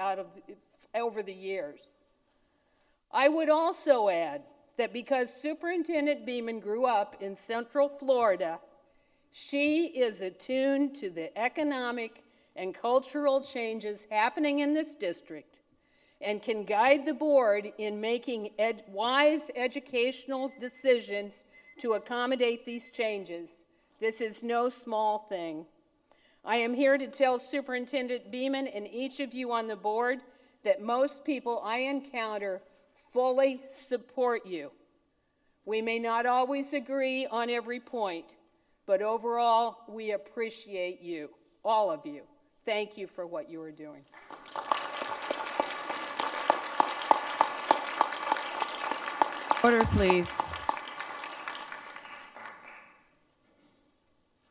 over the years. I would also add that because Superintendent Beeman grew up in Central Florida, she is attuned to the economic and cultural changes happening in this district and can guide the board in making wise educational decisions to accommodate these changes. This is no small thing. I am here to tell Superintendent Beeman and each of you on the board that most people I encounter fully support you. We may not always agree on every point, but overall, we appreciate you, all of you. Thank you for what you are doing. Order, please.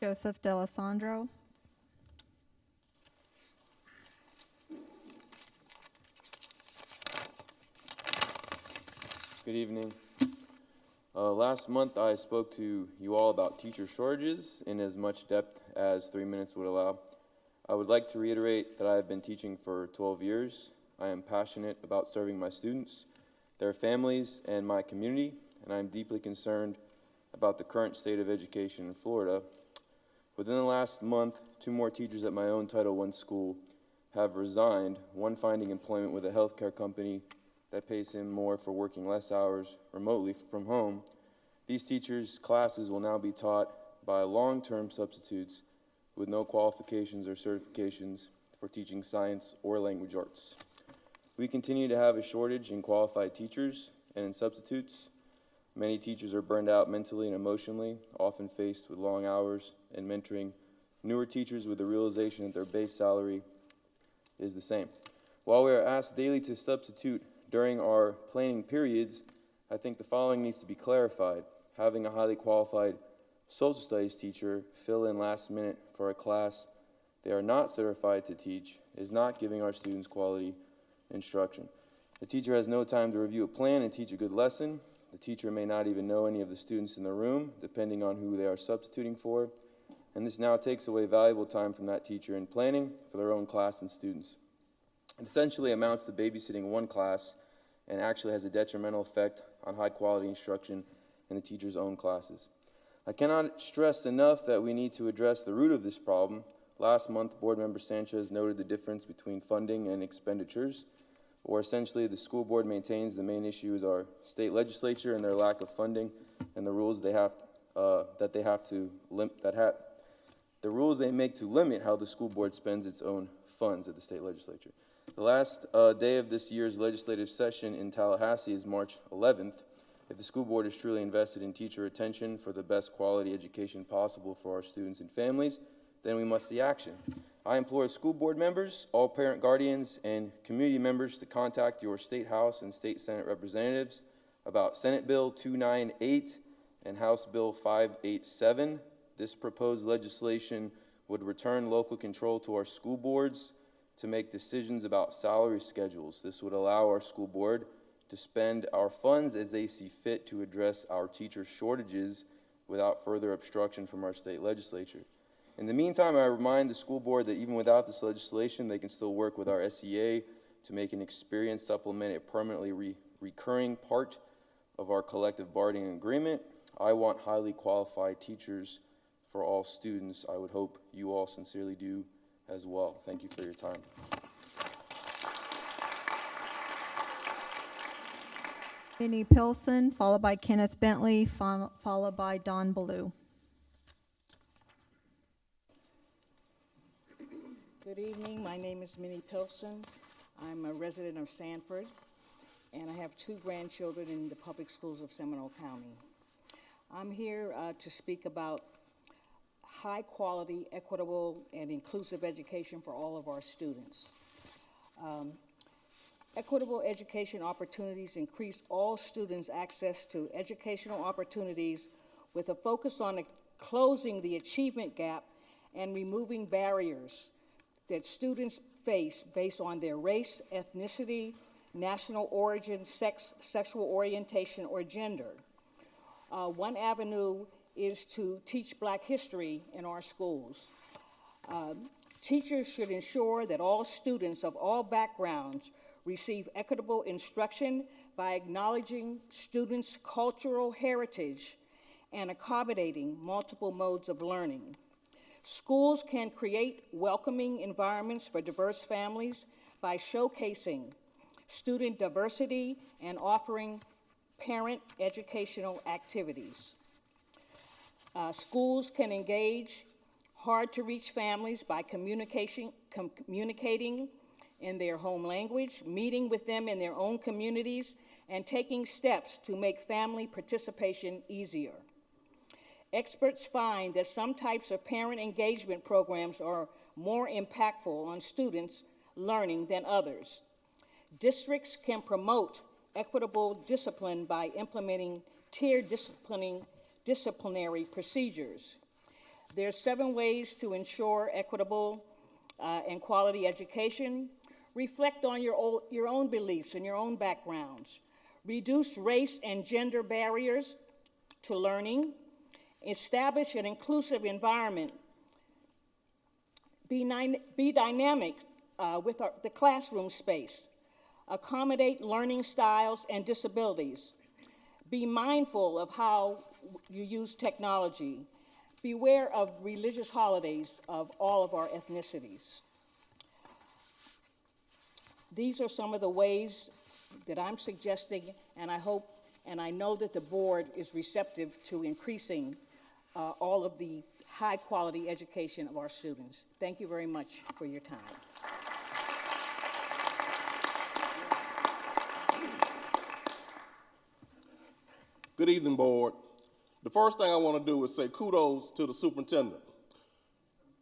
Joseph D'Alessandro. Good evening. Last month, I spoke to you all about teacher shortages in as much depth as 3 minutes would allow. I would like to reiterate that I have been teaching for 12 years. I am passionate about serving my students, their families, and my community, and I am deeply concerned about the current state of education in Florida. Within the last month, 2 more teachers at my own Title I school have resigned, one finding employment with a healthcare company that pays him more for working less hours remotely from home. These teachers' classes will now be taught by long-term substitutes with no qualifications or certifications for teaching science or language arts. We continue to have a shortage in qualified teachers, and in substitutes. Many teachers are burned out mentally and emotionally, often faced with long hours and mentoring newer teachers with the realization that their base salary is the same. While we are asked daily to substitute during our planning periods, I think the following needs to be clarified. Having a highly qualified social studies teacher fill in last minute for a class they are not certified to teach is not giving our students quality instruction. The teacher has no time to review a plan and teach a good lesson. The teacher may not even know any of the students in the room, depending on who they are substituting for, and this now takes away valuable time from that teacher in planning for their own class and students. It essentially amounts to babysitting one class and actually has a detrimental effect on high-quality instruction in the teacher's own classes. I cannot stress enough that we need to address the root of this problem. Last month, Board Member Sanchez noted the difference between funding and expenditures, or essentially the school board maintains the main issue is our state legislature and their lack of funding and the rules they have the rules they make to limit how the school board spends its own funds at the state legislature. The last day of this year's legislative session in Tallahassee is March 11th. If the school board is truly invested in teacher retention for the best quality education possible for our students and families, then we must see action. I implore school board members, all parent guardians, and community members to contact your state house and state senate representatives about Senate Bill 298 and House Bill 587. This proposed legislation would return local control to our school boards to make decisions about salary schedules. This would allow our school board to spend our funds as they see fit to address our teacher shortages without further obstruction from our state legislature. In the meantime, I remind the school board that even without this legislation, they can still work with our SEA to make an experience supplement a permanently recurring part of our collective bargaining agreement. I want highly qualified teachers for all students. I would hope you all sincerely do as well. Thank you for your time. Vinnie Pilson, followed by Kenneth Bentley, followed by Don Ballou. Good evening. My name is Minnie Pilson. I'm a resident of Sanford, and I have 2 grandchildren in the public schools of Seminole County. I'm here to speak about high quality, equitable, and inclusive education for all of our students. Equitable education opportunities increase all students' access to educational opportunities with a focus on closing the achievement gap and removing barriers that students face based on their race, ethnicity, national origin, sex, sexual orientation, or gender. One avenue is to teach Black history in our schools. Teachers should ensure that all students of all backgrounds receive equitable instruction by acknowledging students' cultural heritage and accommodating multiple modes of learning. Schools can create welcoming environments for diverse families by showcasing student diversity and offering parent educational activities. Schools can engage hard-to-reach families by communicating in their home language, meeting with them in their own communities, and taking steps to make family participation easier. Experts find that some types of parent engagement programs are more impactful on students' learning than others. Districts can promote equitable discipline by implementing tiered disciplinary procedures. There are 7 ways to ensure equitable and quality education. Reflect on your own beliefs and your own backgrounds. Reduce race and gender barriers to learning. Establish an inclusive environment. Be dynamic with the classroom space. Accommodate learning styles and disabilities. Be mindful of how you use technology. Beware of religious holidays of all of our ethnicities. These are some of the ways that I'm suggesting, and I hope and I know that the board is receptive to increasing all of the high quality education of our students. Thank you very much for your time. Good evening, board. The first thing I want to do is say kudos to the superintendent.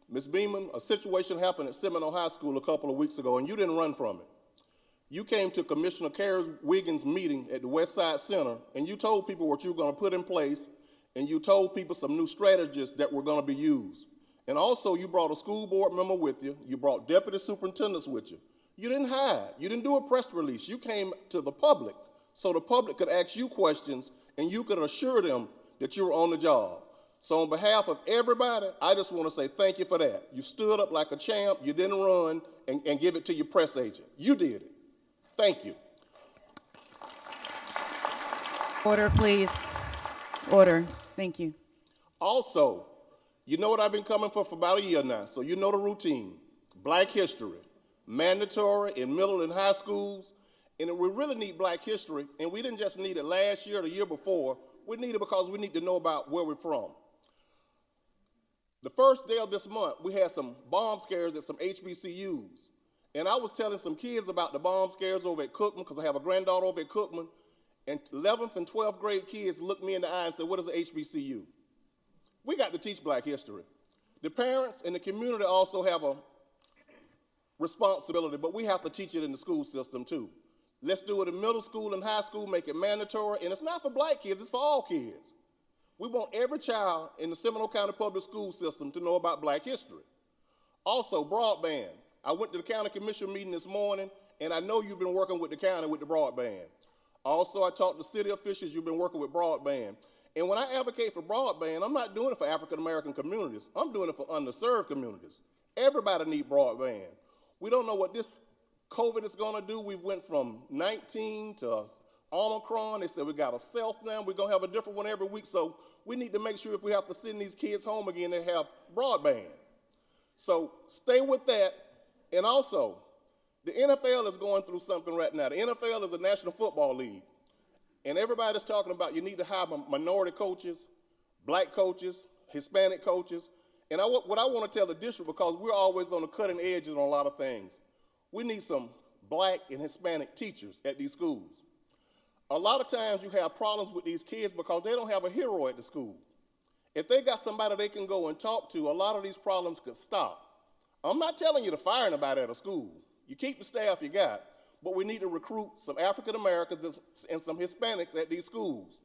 Ms. Beeman, a situation happened at Seminole High School a couple of weeks ago, and you didn't run from it. You came to Commissioner Carrie Wiggins' meeting at the West Side Center, and you told people what you were going to put in place, and you told people some new strategies that were going to be used. And also, you brought a school board member with you. You brought deputy superintendents with you. You didn't hide. You didn't do a press release. You came to the public so the public could ask you questions, and you could assure them that you were on the job. So on behalf of everybody, I just want to say thank you for that. You stood up like a champ. You didn't run and give it to your press agent. You did it. Thank you. Order, please. Order. Thank you. Also, you know what I've been coming for about a year now, so you know the routine. Black history, mandatory in middle and high schools, and we really need black history, and we didn't just need it last year or the year before. We need it because we need to know about where we're from. The first day of this month, we had some bomb scares at some HBCUs. And I was telling some kids about the bomb scares over at Cookman, because I have a granddaughter over at Cookman, and 11th and 12th grade kids looked me in the eye and said, what is an HBCU? We got to teach black history. The parents and the community also have a responsibility, but we have to teach it in the school system too. Let's do it in middle school and high school, make it mandatory, and it's not for black kids, it's for all kids. We want every child in the Seminole County Public School System to know about black history. Also, broadband. I went to the county commission meeting this morning, and I know you've been working with the county with the broadband. Also, I talked to city officials, you've been working with broadband. And when I advocate for broadband, I'm not doing it for African-American communities. I'm doing it for underserved communities. Everybody needs broadband. We don't know what this COVID is going to do. We went from 19 to Omicron. They said we got a self now. We're going to have a different one every week. So we need to make sure if we have to send these kids home again, they have broadband. So stay with that. And also, the NFL is going through something right now. The NFL is a National Football League. And everybody's talking about you need to have minority coaches, black coaches, Hispanic coaches. And what I want to tell the district, because we're always on the cutting edges on a lot of things, we need some black and Hispanic teachers at these schools. A lot of times you have problems with these kids because they don't have a hero at the school. If they got somebody they can go and talk to, a lot of these problems could stop. I'm not telling you to fire anybody at a school. You keep the staff you got, but we need to recruit some African Americans and some Hispanics at these schools.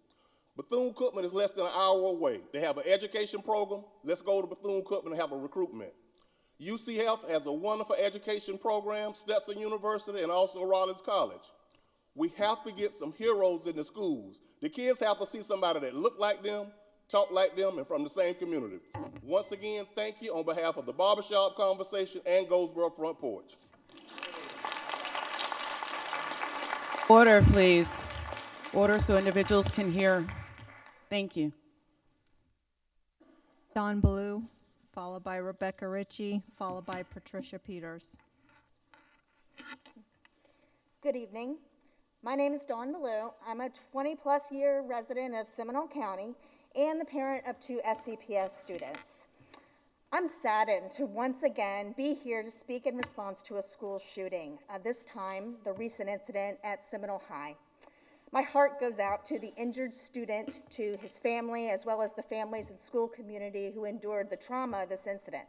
Bethune-Cookman is less than an hour away. They have an education program. Let's go to Bethune-Cookman and have a recruitment. UCF has a wonderful education program, Stetson University, and also Rollins College. We have to get some heroes in the schools. The kids have to see somebody that look like them, talk like them, and from the same community. Once again, thank you on behalf of the Barbershop Conversation and Goldsboro Front Porch. Order, please. Order so individuals can hear. Thank you. Don Ballou, followed by Rebecca Ritchie, followed by Patricia Peters. Good evening. My name is Dawn Ballou. I'm a 20-plus year resident of Seminole County and the parent of 2 SCPS students. I'm saddened to once again be here to speak in response to a school shooting, this time the recent incident at Seminole High. My heart goes out to the injured student, to his family, as well as the families and school community who endured the trauma of this incident.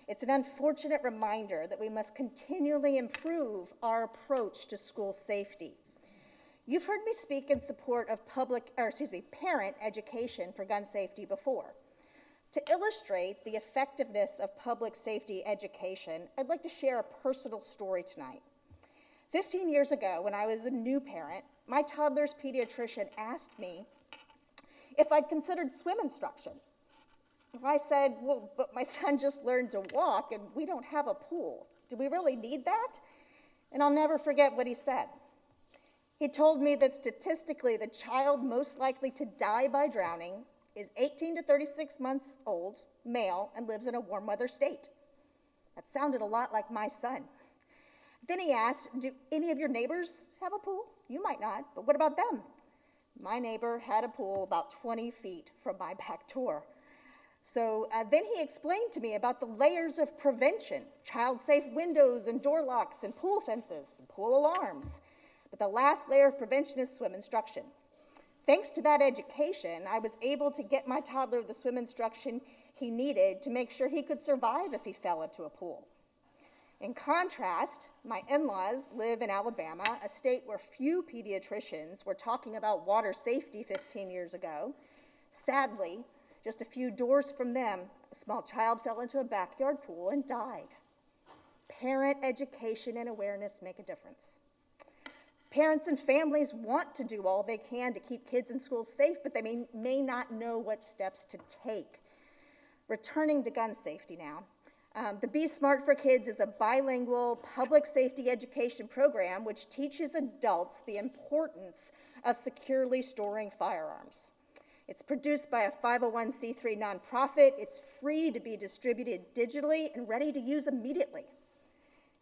It's an unfortunate reminder that we must continually improve our approach to school safety. You've heard me speak in support of parent education for gun safety before. To illustrate the effectiveness of public safety education, I'd like to share a personal story tonight. 15 years ago, when I was a new parent, my toddler's pediatrician asked me if I'd considered swim instruction. I said, well, but my son just learned to walk and we don't have a pool. Do we really need that? And I'll never forget what he said. He told me that statistically, the child most likely to die by drowning is 18 to 36 months old, male, and lives in a warm weather state. That sounded a lot like my son. Then he asked, do any of your neighbors have a pool? You might not, but what about them? My neighbor had a pool about 20 feet from my back door. So then he explained to me about the layers of prevention, child-safe windows and door locks and pool fences and pool alarms. But the last layer of prevention is swim instruction. Thanks to that education, I was able to get my toddler the swim instruction he needed to make sure he could survive if he fell into a pool. In contrast, my in-laws live in Alabama, a state where few pediatricians were talking about water safety 15 years ago. Sadly, just a few doors from them, a small child fell into a backyard pool and died. Parent education and awareness make a difference. Parents and families want to do all they can to keep kids in schools safe, but they may not know what steps to take. Returning to gun safety now. The Be Smart for Kids is a bilingual public safety education program which teaches adults the importance of securely storing firearms. It's produced by a 501c3 nonprofit. It's free to be distributed digitally and ready to use immediately.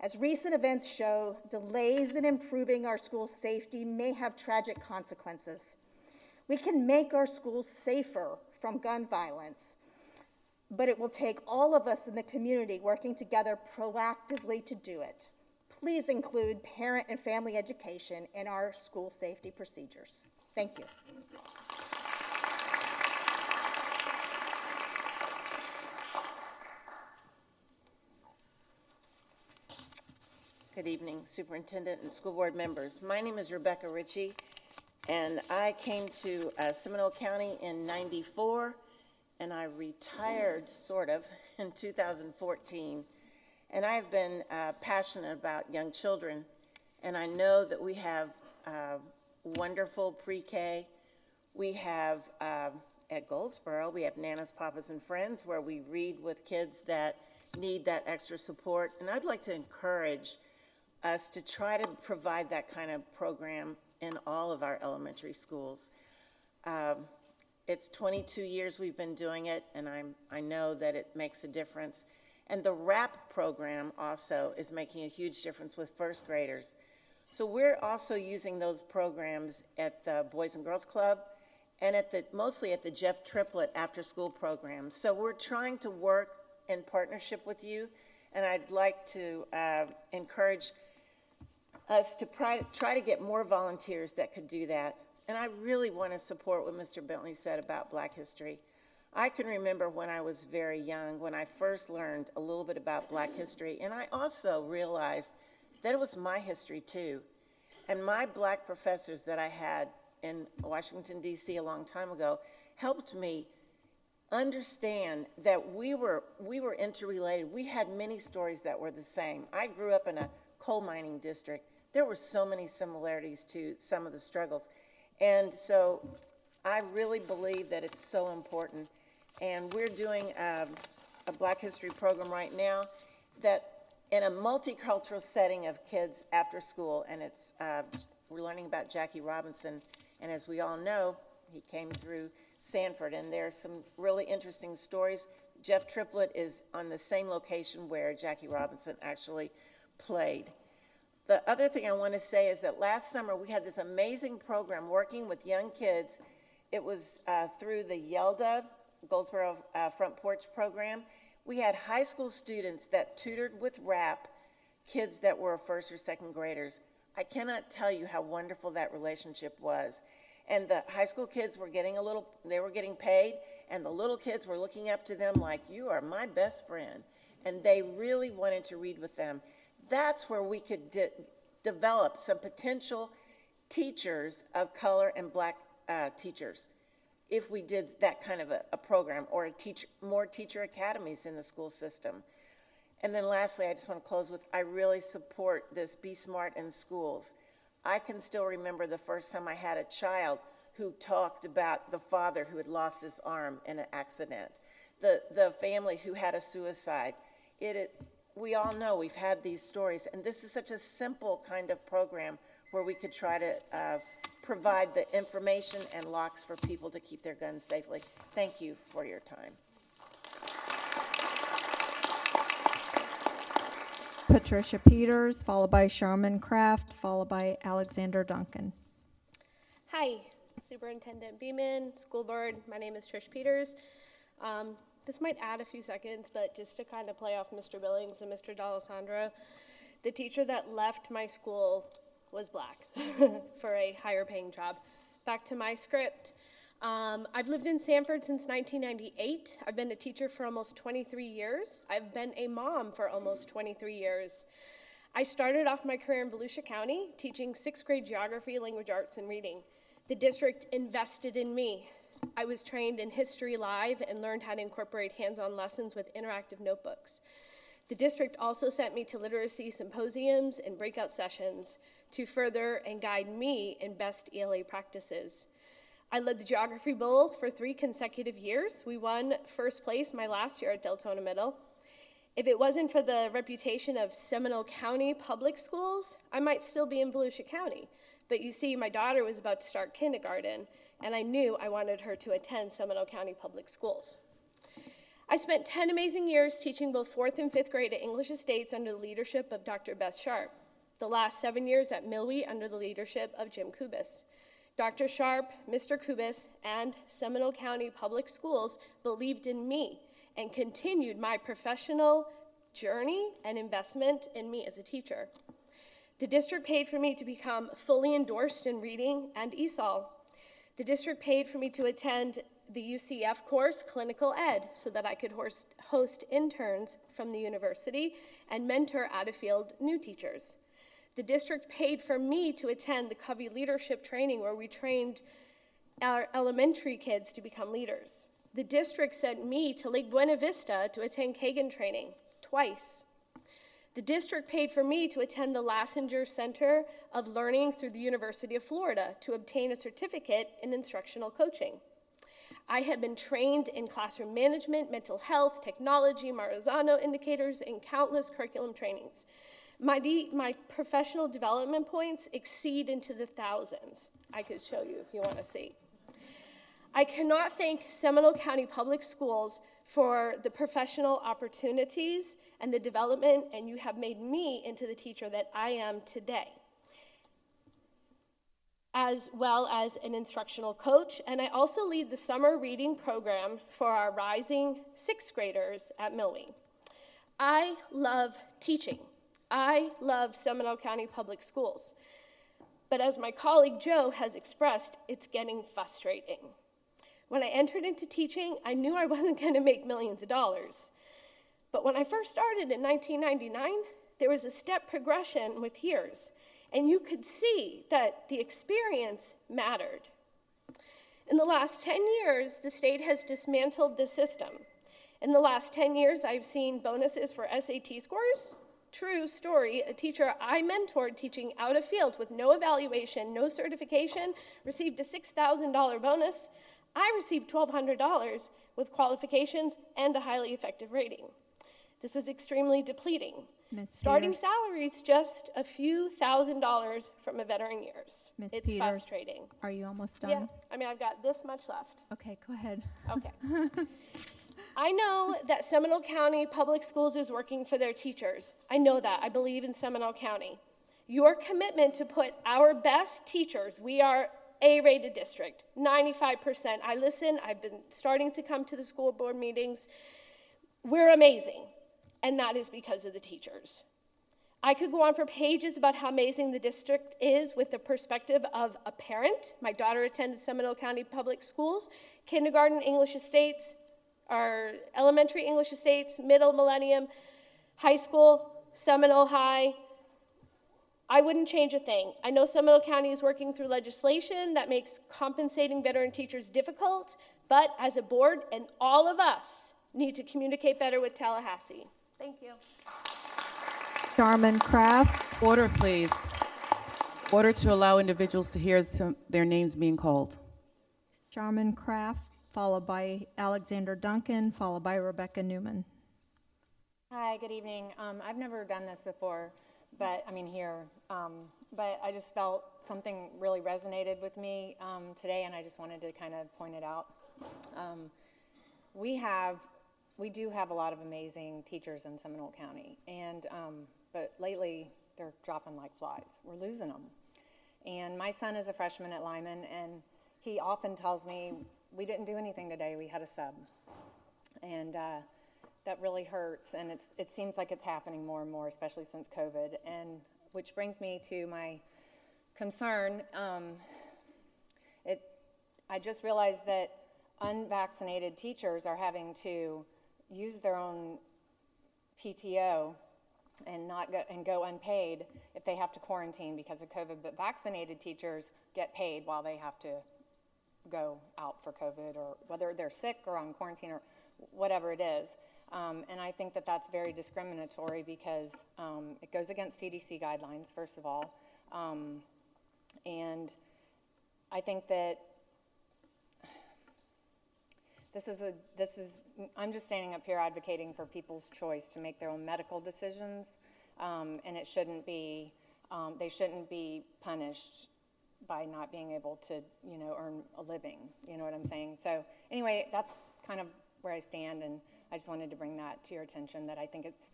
As recent events show, delays in improving our school safety may have tragic consequences. We can make our schools safer from gun violence, but it will take all of us in the community working together proactively to do it. Please include parent and family education in our school safety procedures. Thank you. Good evening, Superintendent and school board members. My name is Rebecca Ritchie, and I came to Seminole County in '94, and I retired, sort of, in 2014. And I've been passionate about young children, and I know that we have wonderful pre-K. We have, at Goldsboro, we have Nanas, Papas, and Friends, where we read with kids that need that extra support. And I'd like to encourage us to try to provide that kind of program in all of our elementary schools. It's 22 years we've been doing it, and I know that it makes a difference. And the RAP program also is making a huge difference with first graders. So we're also using those programs at the Boys and Girls Club and mostly at the Jeff Triplett after school program. So we're trying to work in partnership with you, and I'd like to encourage us to try to get more volunteers that could do that. And I really want to support what Mr. Bentley said about Black history. I can remember when I was very young, when I first learned a little bit about Black history, and I also realized that it was my history too. And my Black professors that I had in Washington, D.C. a long time ago helped me understand that we were interrelated. We had many stories that were the same. I grew up in a coal mining district. There were so many similarities to some of the struggles. And so I really believe that it's so important. And we're doing a Black History program right now that in a multicultural setting of kids after school, and it's we're learning about Jackie Robinson, and as we all know, he came through Sanford, and there's some really interesting stories. Jeff Triplett is on the same location where Jackie Robinson actually played. The other thing I want to say is that last summer we had this amazing program working with young kids. It was through the YELDA, Goldsboro Front Porch Program. We had high school students that tutored with RAP, kids that were first or second graders. I cannot tell you how wonderful that relationship was. And the high school kids were getting they were getting paid, and the little kids were looking up to them like, you are my best friend. And they really wanted to read with them. That's where we could develop some potential teachers of color and Black teachers if we did that kind of a program, or more teacher academies in the school system. And then lastly, I just want to close with, I really support this Be Smart in Schools. I can still remember the first time I had a child who talked about the father who had lost his arm in an accident, the family who had a suicide. We all know we've had these stories, and this is such a simple kind of program where we could try to provide the information and locks for people to keep their guns safely. Thank you for your time. Patricia Peters, followed by Sharman Kraft, followed by Alexander Duncan. Hi, Superintendent Beeman, School Board. My name is Trish Peters. This might add a few seconds, but just to kind of play off Mr. Billings and Mr. D'Alessandro, the teacher that left my school was Black for a higher paying job. back to my script. I've lived in Sanford since 1998. I've been a teacher for almost 23 years. I've been a mom for almost 23 years. I started off my career in Volusia County teaching 6th grade geography, language arts, and reading. The district invested in me. I was trained in History Live and learned how to incorporate hands-on lessons with interactive notebooks. The district also sent me to literacy symposiums and breakout sessions to further and guide me in best ELA practices. I led the Geography Bowl for 3 consecutive years. We won first place my last year at Deltona Middle. If it wasn't for the reputation of Seminole County Public Schools, I might still be in Volusia County. But you see, my daughter was about to start kindergarten, and I knew I wanted her to attend Seminole County Public Schools. I spent 10 amazing years teaching both 4th and 5th grade at English Estates under the leadership of Dr. Beth Sharp. The last 7 years at Milwee under the leadership of Jim Kubis. Dr. Sharp, Mr. Kubis, and Seminole County Public Schools believed in me and continued my professional journey and investment in me as a teacher. The district paid for me to become fully endorsed in reading and ESOL. The district paid for me to attend the UCF course, Clinical Ed, so that I could host interns from the university and mentor out-of-field new teachers. The district paid for me to attend the Covey Leadership Training, where we trained our elementary kids to become leaders. The district sent me to Lake Buena Vista to attend Kagan training twice. The district paid for me to attend the Lassinger Center of Learning through the University of Florida to obtain a certificate in instructional coaching. I have been trained in classroom management, mental health, technology, Marzano indicators, and countless curriculum trainings. My professional development points exceed into the thousands. I could show you if you want to see. I cannot thank Seminole County Public Schools for the professional opportunities and the development, and you have made me into the teacher that I am today, as well as an instructional coach. And I also lead the summer reading program for our rising 6th graders at Milwee. I love teaching. I love Seminole County Public Schools. But as my colleague Joe has expressed, it's getting frustrating. When I entered into teaching, I knew I wasn't going to make millions of dollars. But when I first started in 1999, there was a step progression with years, and you could see that the experience mattered. In the last 10 years, the state has dismantled the system. In the last 10 years, I've seen bonuses for SAT scores. True story, a teacher I mentored teaching out of field with no evaluation, no certification, received a $6,000 bonus. I received $1,200 with qualifications and a highly effective rating. This was extremely depleting. Starting salaries just a few $1,000s from a veteran years. It's frustrating. Are you almost done? Yeah, I mean, I've got this much left. Okay, go ahead. Okay. I know that Seminole County Public Schools is working for their teachers. I know that. I believe in Seminole County. Your commitment to put our best teachers, we are A-rated district, 95%. I listen. I've been starting to come to the school board meetings. We're amazing, and that is because of the teachers. I could go on for pages about how amazing the district is with the perspective of a parent. My daughter attended Seminole County Public Schools, kindergarten English Estates, our elementary English Estates, middle Millennium, high school, Seminole High. I wouldn't change a thing. I know Seminole County is working through legislation that makes compensating veteran teachers difficult, but as a board and all of us need to communicate better with Tallahassee. Thank you. Charmin Kraft. Order, please. Order to allow individuals to hear their names being called. Charmin Kraft, followed by Alexander Duncan, followed by Rebecca Newman. Hi, good evening. I've never done this before, but I just felt something really resonated with me today, and I just wanted to kind of point it out. We do have a lot of amazing teachers in Seminole County, and but lately they're dropping like flies. We're losing them. And my son is a freshman at Lyman, and he often tells me, we didn't do anything today, we had a sub. And that really hurts, and it seems like it's happening more and more, especially since COVID. And which brings me to my concern. I just realized that unvaccinated teachers are having to use their own PTO and go unpaid if they have to quarantine because of COVID, but vaccinated teachers get paid while they have to go out for COVID, or whether they're sick or on quarantine or whatever it is. And I think that that's very discriminatory because it goes against CDC guidelines, first of all. And I think that I'm just standing up here advocating for people's choice to make their own medical decisions, and it shouldn't be, they shouldn't be punished by not being able to, earn a living, you know what I'm saying? So anyway, that's kind of where I stand, and I just wanted to bring that to your attention, that I think it's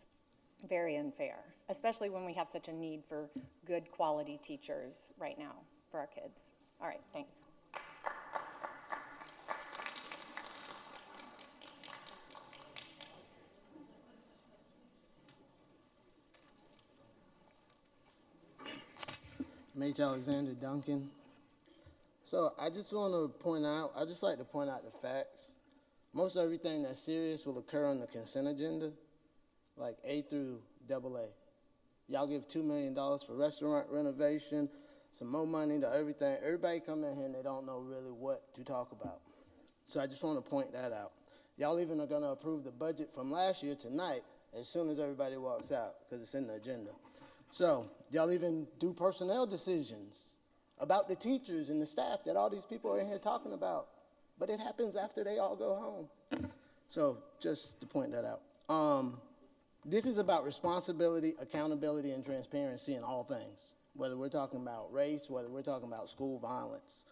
very unfair, especially when we have such a need for good quality teachers right now for our kids. All right, thanks. Mage Alexander Duncan. So I just want to point out, I just like to point out the facts. Most everything that's serious will occur on the consent agenda, like A through AA. Y'all give $2 million for restaurant renovation, some more money to everything. Everybody come in here and they don't know really what to talk about. So I just want to point that out. Y'all even are going to approve the budget from last year tonight as soon as everybody walks out, because it's in the agenda. So y'all even do personnel decisions about the teachers and the staff that all these people are in here talking about. But it happens after they all go home. So just to point that out. This is about responsibility, accountability, and transparency in all things, whether we're talking about race, whether we're talking about school violence.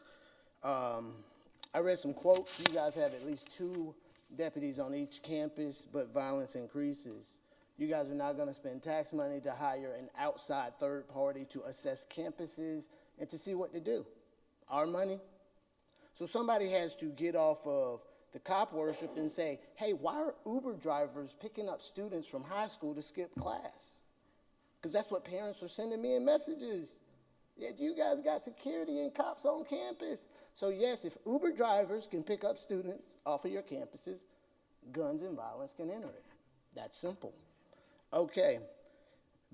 I read some quotes. You guys have at least 2 deputies on each campus, but violence increases. You guys are not going to spend tax money to hire an outside third party to assess campuses and to see what to do. Our money. So somebody has to get off of the cop worship and say, hey, why are Uber drivers picking up students from high school to skip class? Because that's what parents are sending me in messages. Yeah, you guys got security and cops on campus. So yes, if Uber drivers can pick up students off of your campuses, guns and violence can enter it. That's simple. Okay,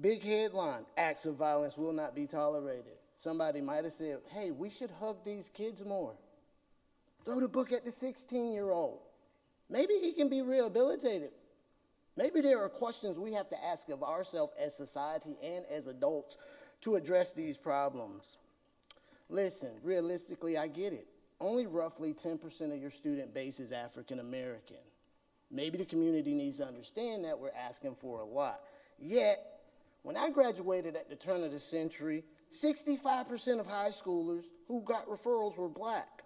big headline, acts of violence will not be tolerated. Somebody might have said, hey, we should hug these kids more. Throw the book at the 16-year-old. Maybe he can be rehabilitated. Maybe there are questions we have to ask of ourselves as society and as adults to address these problems. Listen, realistically, I get it. Only roughly 10% of your student base is African American. Maybe the community needs to understand that we're asking for a lot. Yet, when I graduated at the turn of the century, 65% of high schoolers who got referrals were black.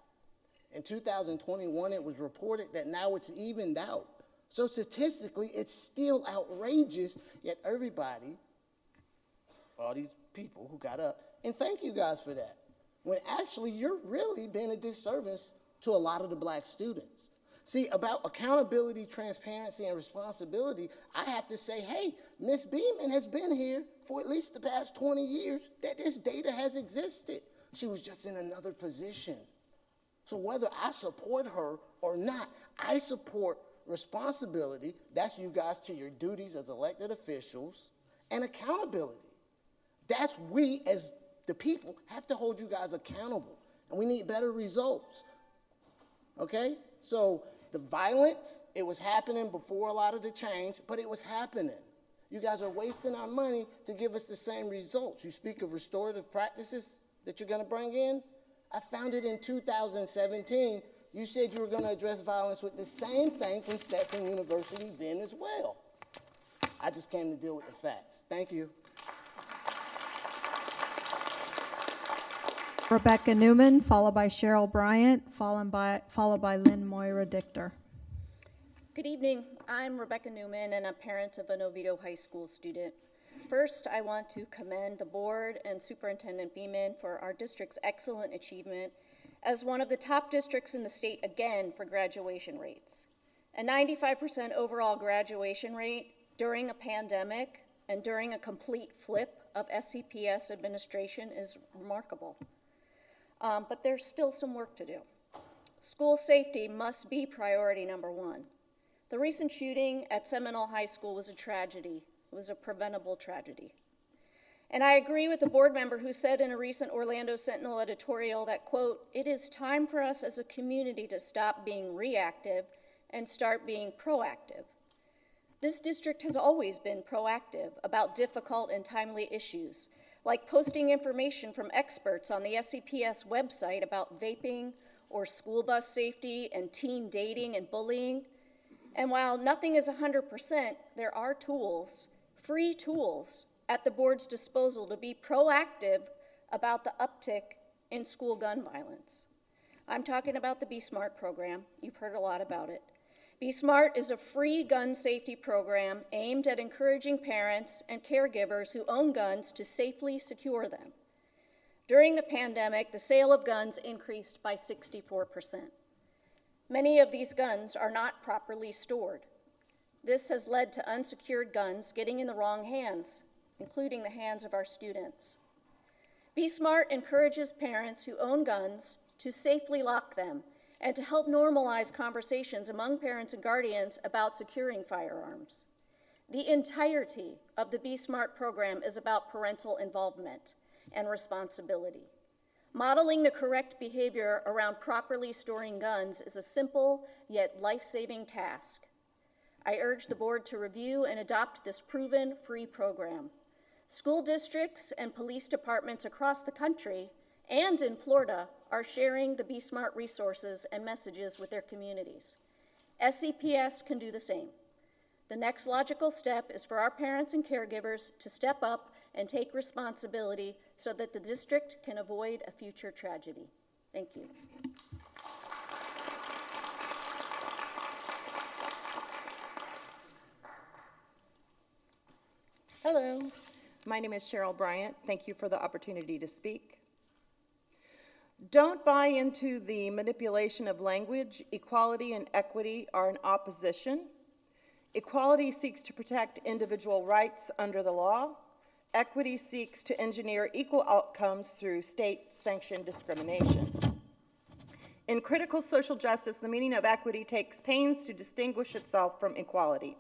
In 2021, it was reported that now it's evened out. So statistically, it's still outrageous, yet everybody, all these people who got up, and thank you guys for that, when actually you're really being a disservice to a lot of the black students. See, about accountability, transparency, and responsibility, I have to say, hey, Ms. Beeman has been here for at least the past 20 years that this data has existed. She was just in another position. So whether I support her or not, I support responsibility, that's you guys to your duties as elected officials, and accountability. That's we as the people have to hold you guys accountable, and we need better results, okay? So the violence, it was happening before a lot of the change, but it was happening. You guys are wasting our money to give us the same results. You speak of restorative practices that you're gonna bring in. I found it in 2017. You said you were gonna address violence with the same thing from Stetson University then as well. I just came to deal with the facts. Thank you. Rebecca Newman, followed by Cheryl Bryant, followed by Lynn Moira Dichter. Good evening. I'm Rebecca Newman, and I'm a parent of an Oviedo High School student. First, I want to commend the board and Superintendent Beeman for our district's excellent achievement as one of the top districts in the state again for graduation rates. A 95% overall graduation rate during a pandemic and during a complete flip of SCPS administration is remarkable. But there's still some work to do. School safety must be priority number one. The recent shooting at Seminole High School was a tragedy. It was a preventable tragedy. And I agree with the board member who said in a recent Orlando Sentinel editorial that, quote, "It is time for us as a community to stop being reactive and start being proactive." This district has always been proactive about difficult and timely issues, like posting information from experts on the SCPS website about vaping or school bus safety and teen dating and bullying. And while nothing is 100%, there are tools, free tools, at the board's disposal to be proactive about the uptick in school gun violence. I'm talking about the Be Smart program. You've heard a lot about it. Be Smart is a free gun safety program aimed at encouraging parents and caregivers who own guns to safely secure them. During the pandemic, the sale of guns increased by 64%. Many of these guns are not properly stored. This has led to unsecured guns getting in the wrong hands, including the hands of our students. Be Smart encourages parents who own guns to safely lock them and to help normalize conversations among parents and guardians about securing firearms. The entirety of the Be Smart program is about parental involvement and responsibility. Modeling the correct behavior around properly storing guns is a simple yet life-saving task. I urge the board to review and adopt this proven free program. School districts and police departments across the country and in Florida are sharing the Be Smart resources and messages with their communities. SCPS can do the same. The next logical step is for our parents and caregivers to step up and take responsibility so that the district can avoid a future tragedy. Thank you. Hello, my name is Cheryl Bryant. Thank you for the opportunity to speak. Don't buy into the manipulation of language. Equality and equity are in opposition. Equality seeks to protect individual rights under the law. Equity seeks to engineer equal outcomes through state-sanctioned discrimination. In critical social justice, the meaning of equity takes pains to distinguish itself from equality.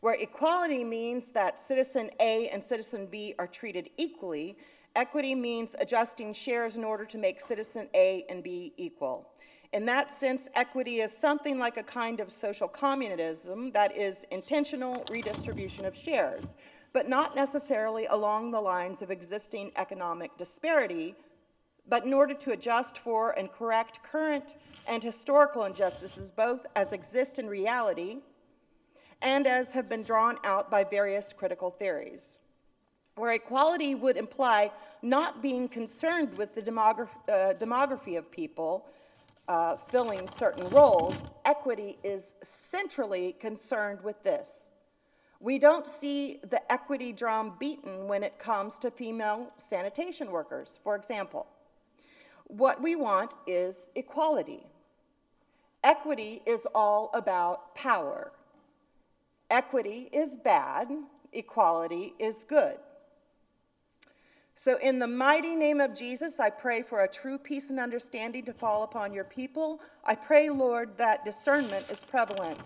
Where equality means that citizen A and citizen B are treated equally, equity means adjusting shares in order to make citizen A and B equal. In that sense, equity is something like a kind of social communism that is intentional redistribution of shares, but not necessarily along the lines of existing economic disparity, but in order to adjust for and correct current and historical injustices, both as exist in reality and as have been drawn out by various critical theories. Where equality would imply not being concerned with the demography of people filling certain roles, equity is centrally concerned with this. We don't see the equity drum beaten when it comes to female sanitation workers, for example. What we want is equality. Equity is all about power. Equity is bad, equality is good. So in the mighty name of Jesus, I pray for a true peace and understanding to fall upon your people. I pray, Lord, that discernment is prevalent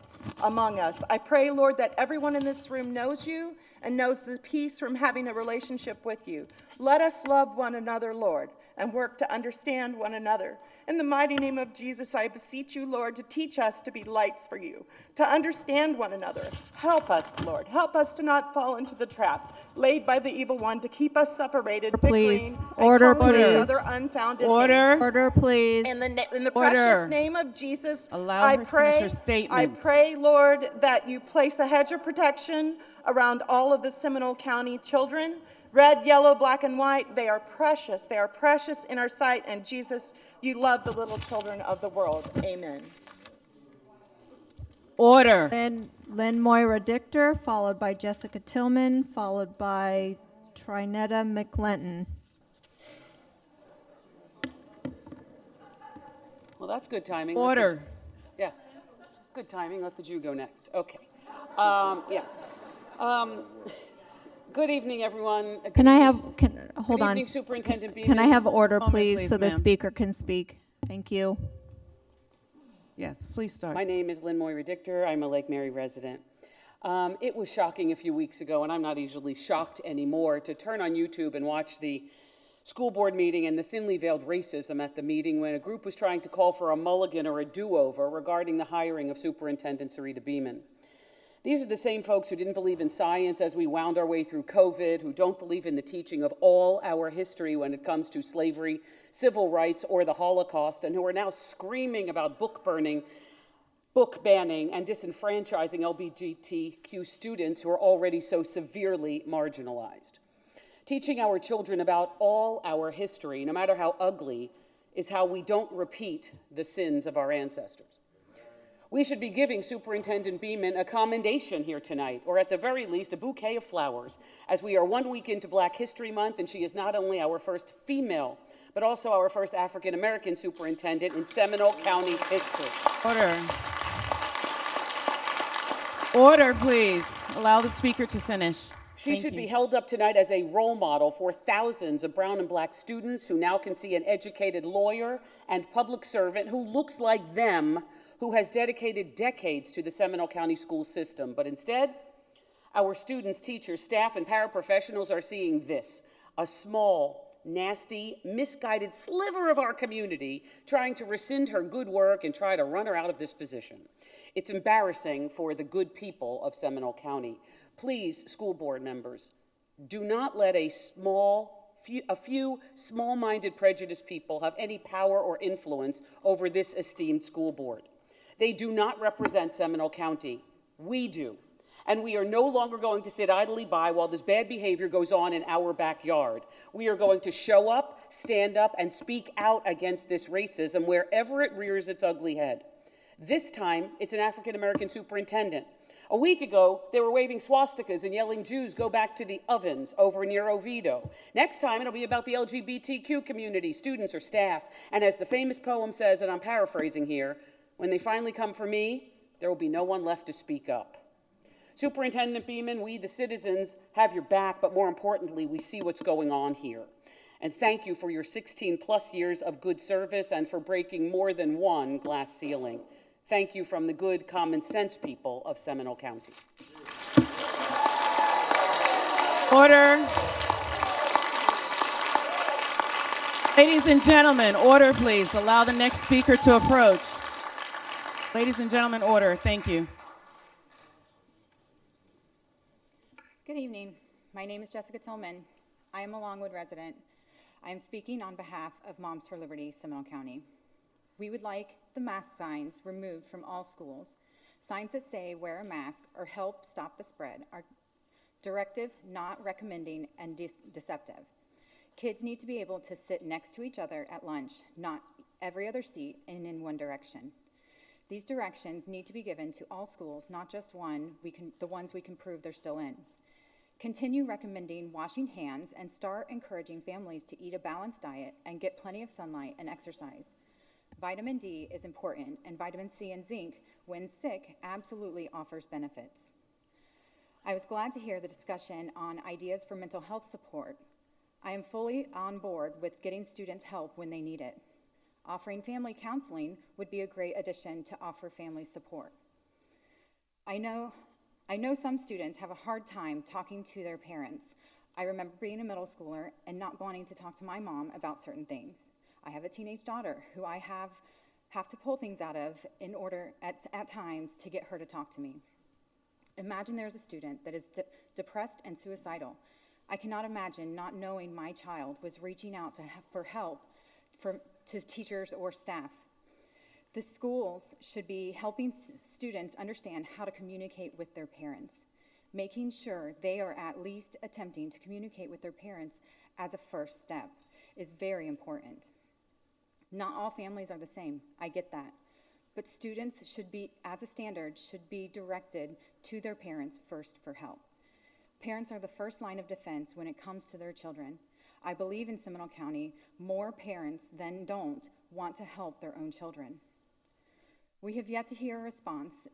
among us. I pray, Lord, that everyone in this room knows you and knows the peace from having a relationship with you. Let us love one another, Lord, and work to understand one another. In the mighty name of Jesus, I beseech you, Lord, to teach us to be lights for you, to understand one another. Help us, Lord. Help us to not fall into the trap laid by the evil one to keep us separated, Please. bickering, Order, and calling each please. other unfounded Order. names. Order, please. In the Order. precious name of Jesus, Allow I her to finish pray, her statement. I pray, Lord, that you place a hedge of protection around all of the Seminole County children. Red, yellow, black, and white, they are precious. They are precious in our sight. And Jesus, you love the little children of the world. Amen. Order. Lynn Moira Dichter, followed by Jessica Tillman, followed by Trinetta McClinton. Well, that's good timing. Order. Yeah, it's good timing. Let the Jew go next. Okay. Good evening, everyone. Hold Good on. evening, Superintendent Beeman. Can I have order, Moment, please, please, so the ma'am. speaker can speak? Thank you. Yes, please start. My name is Lynn Moira Dichter. I'm a Lake Mary resident. It was shocking a few weeks ago, and I'm not easily shocked anymore, to turn on YouTube and watch the school board meeting and the thinly veiled racism at the meeting when a group was trying to call for a mulligan or a do-over regarding the hiring of Superintendent Sarita Beeman. These are the same folks who didn't believe in science as we wound our way through COVID, who don't believe in the teaching of all our history when it comes to slavery, civil rights, or the Holocaust, and who are now screaming about book burning, book banning, and disenfranchising LGBTQ students who are already so severely marginalized. Teaching our children about all our history, no matter how ugly, is how we don't repeat the sins of our ancestors. We should be giving Superintendent Beeman a commendation here tonight, or at the very least a bouquet of flowers, as we are 1 week into Black History Month, and she is not only our first female, but also our first African-American superintendent in Seminole County history. Order. Order, please. Allow the speaker to finish. She should be held up tonight as a role model for thousands of brown and black students who now can see an educated lawyer and public servant who looks like them, who has dedicated decades to the Seminole County school system. But instead, our students, teachers, staff, and paraprofessionals are seeing this: a small, nasty, misguided sliver of our community trying to rescind her good work and try to run her out of this position. It's embarrassing for the good people of Seminole County. Please, school board members, do not let a few small-minded, prejudiced people have any power or influence over this esteemed school board. They do not represent Seminole County. We do. And we are no longer going to sit idly by while this bad behavior goes on in our backyard. We are going to show up, stand up, and speak out against this racism wherever it rears its ugly head. This time, it's an African-American superintendent. A week ago, they were waving swastikas and yelling Jews go back to the ovens over near Oviedo. Next time, it'll be about the LGBTQ community, students or staff. And as the famous poem says, and I'm paraphrasing here, when they finally come for me, there will be no one left to speak up. Superintendent Beeman, we, the citizens, have your back, but more importantly, we see what's going on here. And thank you for your 16-plus years of good service and for breaking more than one glass ceiling. Thank you from the good, common sense people of Seminole County. Order. Ladies and gentlemen, order, please. Allow the next speaker to approach. Ladies and gentlemen, order. Thank you. Good evening. My name is Jessica Tillman. I am a Longwood resident. I am speaking on behalf of Moms for Liberty, Seminole County. We would like the mask signs removed from all schools. Signs that say wear a mask or help stop the spread are directive, not recommending, and deceptive. Kids need to be able to sit next to each other at lunch, not every other seat and in one direction. These directions need to be given to all schools, not just the ones we can prove they're still in. Continue recommending washing hands and start encouraging families to eat a balanced diet and get plenty of sunlight and exercise. Vitamin D is important, and vitamin C and zinc, when sick, absolutely offers benefits. I was glad to hear the discussion on ideas for mental health support. I am fully on board with getting students help when they need it. Offering family counseling would be a great addition to offer family support. I know some students have a hard time talking to their parents. I remember being a middle schooler and not wanting to talk to my mom about certain things. I have a teenage daughter who I have to pull things out of in order at times to get her to talk to me. Imagine there's a student that is depressed and suicidal. I cannot imagine not knowing my child was reaching out for help to teachers or staff. The schools should be helping students understand how to communicate with their parents. Making sure they are at least attempting to communicate with their parents as a first step is very important. Not all families are the same, I get that. But students should be, as a standard, should be directed to their parents first for help. Parents are the first line of defense when it comes to their children. I believe in Seminole County, more parents than don't want to help their own children. We have yet to hear a response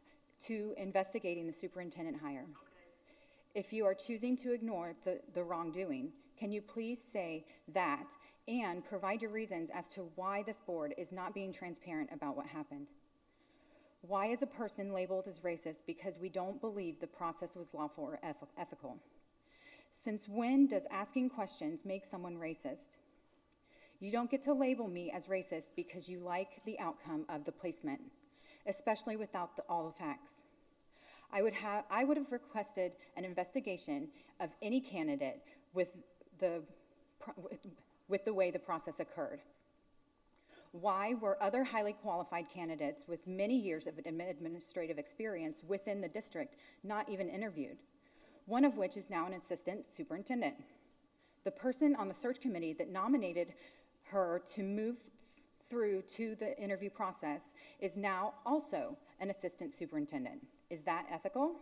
to investigating the superintendent hire. If you are choosing to ignore the wrongdoing, can you please say that and provide your reasons as to why this board is not being transparent about what happened? Why is a person labeled as racist because we don't believe the process was lawful or ethical? Since when does asking questions make someone racist? You don't get to label me as racist because you like the outcome of the placement, especially without all the facts. I would have requested an investigation of any candidate with the way the process occurred. Why were other highly qualified candidates with many years of administrative experience within the district not even interviewed? One of which is now an assistant superintendent. The person on the search committee that nominated her to move through to the interview process is now also an assistant superintendent. Is that ethical?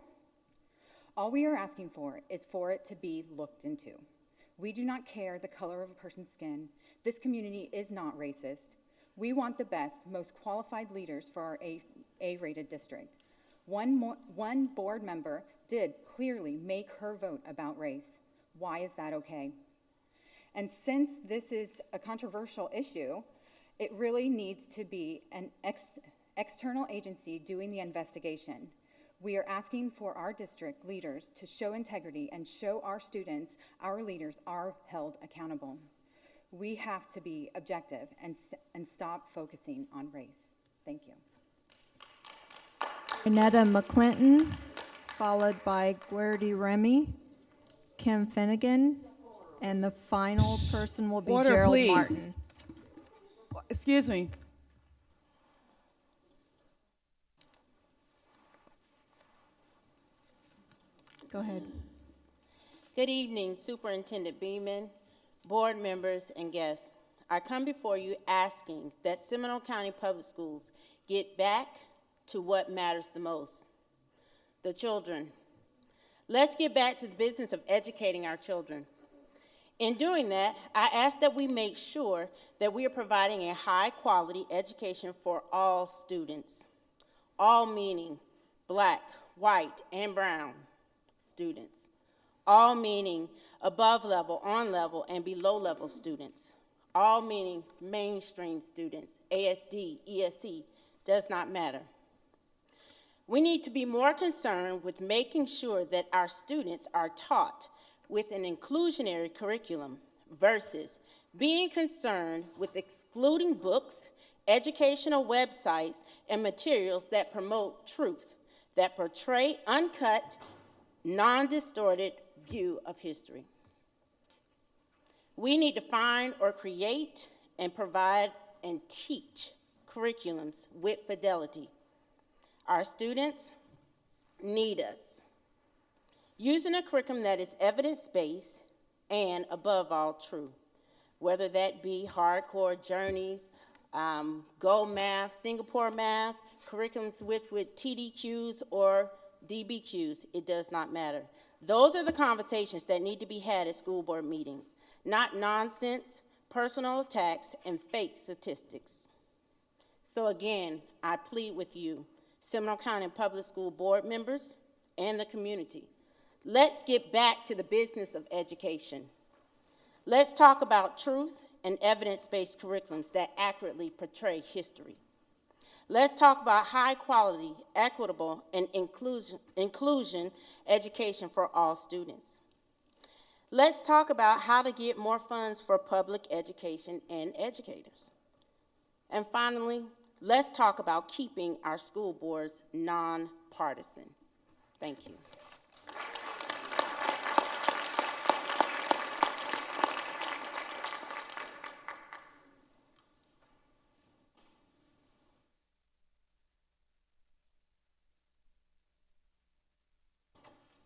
All we are asking for is for it to be looked into. We do not care the color of a person's skin. This community is not racist. We want the best, most qualified leaders for our A-rated district. One board member did clearly make her vote about race. Why is that okay? And since this is a controversial issue, it really needs to be an external agency doing the investigation. We are asking for our district leaders to show integrity and show our students, our leaders, are held accountable. We have to be objective and stop focusing on race. Thank you. Renetta McClinton, followed by Guerdy Remy, Kim Finnegan, and the final person will be Order, Gerald please. Martin. Excuse me. Go ahead. Good evening, Superintendent Beeman, board members, and guests. I come before you asking that Seminole County Public Schools get back to what matters the most, the children. Let's get back to the business of educating our children. In doing that, I ask that we make sure that we are providing a high-quality education for all students, all meaning black, white, and brown students, all meaning above level, on level, and below level students, all meaning mainstream students, ASD, ESC, does not matter. We need to be more concerned with making sure that our students are taught with an inclusionary curriculum versus being concerned with excluding books, educational websites, and materials that promote truth, that portray uncut, non-distorted view of history. We need to find or create and provide and teach curriculums with fidelity. Our students need us. Using a curriculum that is evidence-based and, above all, true, whether that be hardcore journeys, Go Math, Singapore Math, curriculum switch with TDQs or DBQs, it does not matter. Those are the conversations that need to be had at school board meetings, not nonsense, personal attacks, and fake statistics. So again, I plead with you, Seminole County Public School board members and the community. Let's get back to the business of education. Let's talk about truth and evidence-based curriculums that accurately portray history. Let's talk about high-quality, equitable, and inclusion education for all students. Let's talk about how to get more funds for public education and educators. And finally, let's talk about keeping our school boards nonpartisan. Thank you.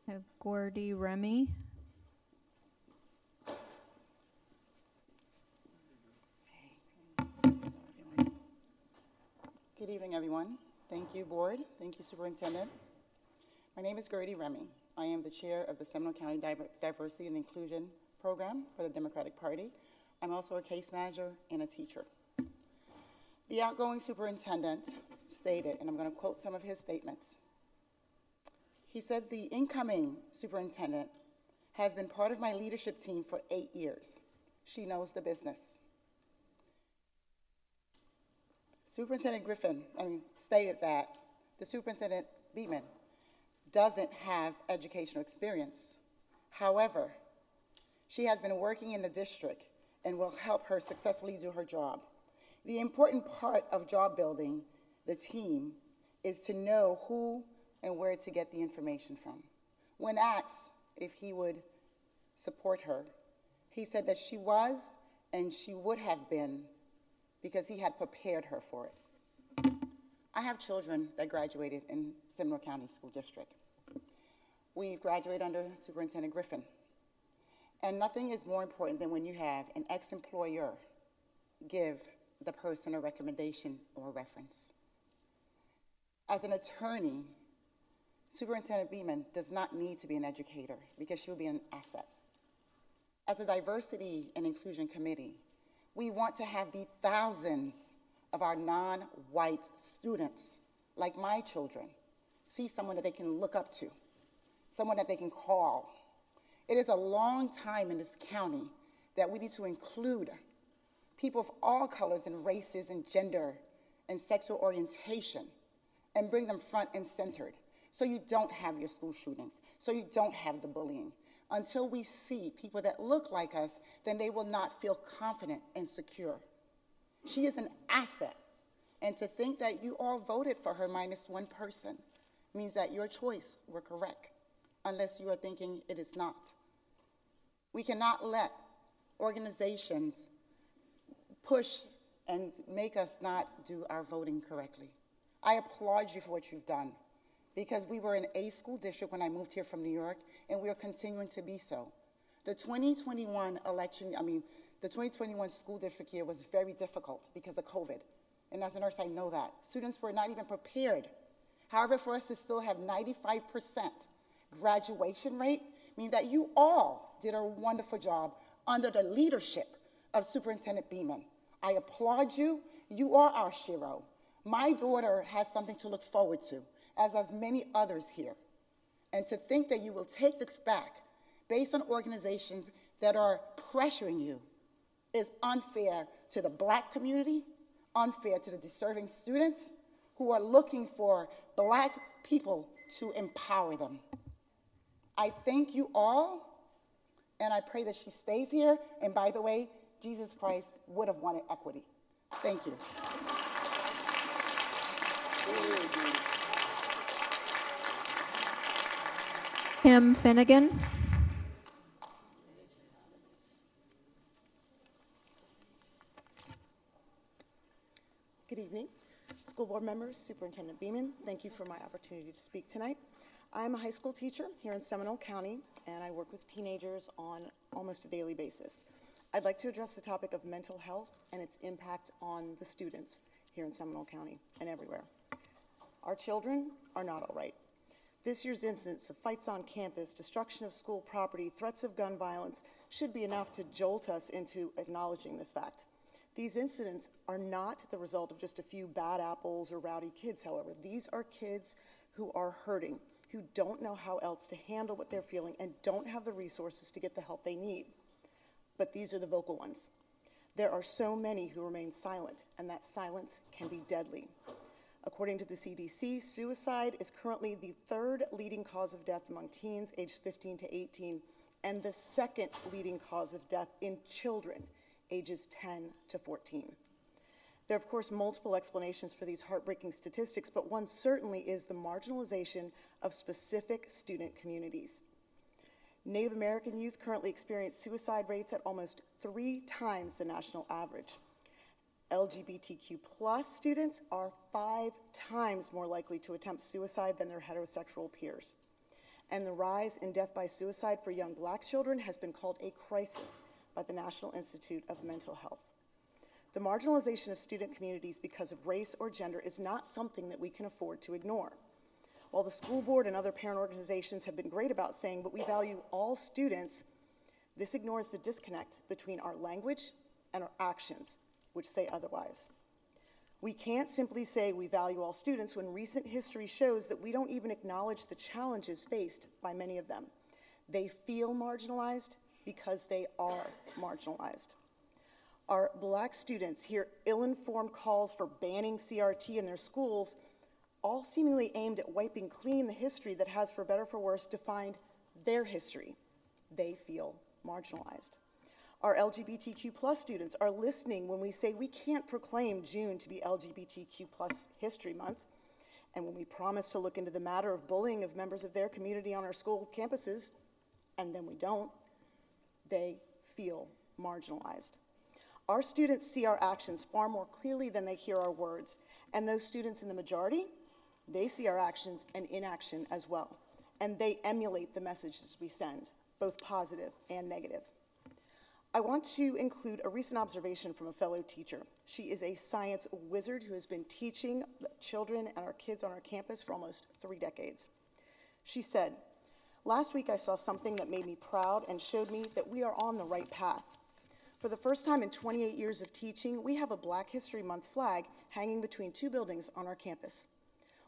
I have Guerdy Remy. Good evening, everyone. Thank you, board. Thank you, superintendent. My name is Guerdy Remy. I am the chair of the Seminole County Diversity and Inclusion Program for the Democratic Party. I'm also a case manager and a teacher. The outgoing superintendent stated, and I'm going to quote some of his statements. He said, "The incoming superintendent has been part of my leadership team for 8 years. She knows the business." Superintendent Griffin stated that The Superintendent Beeman doesn't have educational experience. However, she has been working in the district and will help her successfully do her job. The important part of job building the team is to know who and where to get the information from. When asked if he would support her, he said that she was and she would have been because he had prepared her for it. I have children that graduated in Seminole County School District. We graduated under Superintendent Griffin. And nothing is more important than when you have an ex-employer give the person a recommendation or a reference. As an attorney, Superintendent Beeman does not need to be an educator because she will be an asset. As a diversity and inclusion committee, we want to have the thousands of our non-white students, like my children, see someone that they can look up to, someone that they can call. It is a long time in this county that we need to include people of all colors and races and gender and sexual orientation and bring them front and centered so you don't have your school shootings, so you don't have the bullying. Until we see people that look like us, then they will not feel confident and secure. She is an asset, and to think that you all voted for her minus one person means that your choice were correct, unless you are thinking it is not. We cannot let organizations push and make us not do our voting correctly. I applaud you for what you've done, because we were an A school district when I moved here from New York, and we are continuing to be so. The 2021 the 2021 school district year was very difficult because of COVID. And as a nurse, I know that. Students were not even prepared. However, for us to still have 95% graduation rate means that you all did a wonderful job under the leadership of Superintendent Beeman. I applaud you. You are our hero. My daughter has something to look forward to, as of many others here. And to think that you will take this back based on organizations that are pressuring you is unfair to the Black community, unfair to the deserving students who are looking for Black people to empower them. I thank you all, and I pray that she stays here. And by the way, Jesus Christ would have wanted equity. Thank you. Kim Finnegan. Good evening. School board members, Superintendent Beeman, thank you for my opportunity to speak tonight. I'm a high school teacher here in Seminole County, and I work with teenagers on almost a daily basis. I'd like to address the topic of mental health and its impact on the students here in Seminole County and everywhere. Our children are not all right. This year's incidents of fights on campus, destruction of school property, threats of gun violence should be enough to jolt us into acknowledging this fact. These incidents are not the result of just a few bad apples or rowdy kids, however. These are kids who are hurting, who don't know how else to handle what they're feeling and don't have the resources to get the help they need. But these are the vocal ones. There are so many who remain silent, and that silence can be deadly. According to the CDC, suicide is currently the third leading cause of death among teens aged 15 to 18, and the second leading cause of death in children ages 10 to 14. There are, of course, multiple explanations for these heartbreaking statistics, but one certainly is the marginalization of specific student communities. Native American youth currently experience suicide rates at almost 3 times the national average. LGBTQ+ students are 5 times more likely to attempt suicide than their heterosexual peers. And the rise in death by suicide for young Black children has been called a crisis by the National Institute of Mental Health. The marginalization of student communities because of race or gender is not something that we can afford to ignore. While the school board and other parent organizations have been great about saying, but we value all students, this ignores the disconnect between our language and our actions, which say otherwise. We can't simply say we value all students when recent history shows that we don't even acknowledge the challenges faced by many of them. They feel marginalized because they are marginalized. Our Black students hear ill-informed calls for banning CRT in their schools all seemingly aimed at wiping clean the history that has, for better or for worse, defined their history. They feel marginalized. Our LGBTQ+ students are listening when we say we can't proclaim June to be LGBTQ+ History Month, and when we promise to look into the matter of bullying of members of their community on our school campuses, and then we don't. They feel marginalized. Our students see our actions far more clearly than they hear our words, and those students in the majority, they see our actions and inaction as well, and they emulate the messages we send, both positive and negative. I want to include a recent observation from a fellow teacher. She is a science wizard who has been teaching children and our kids on our campus for almost 3 decades. She said, "Last week I saw something that made me proud and showed me that we are on the right path. For the first time in 28 years of teaching, we have a Black History Month flag hanging between 2 buildings on our campus.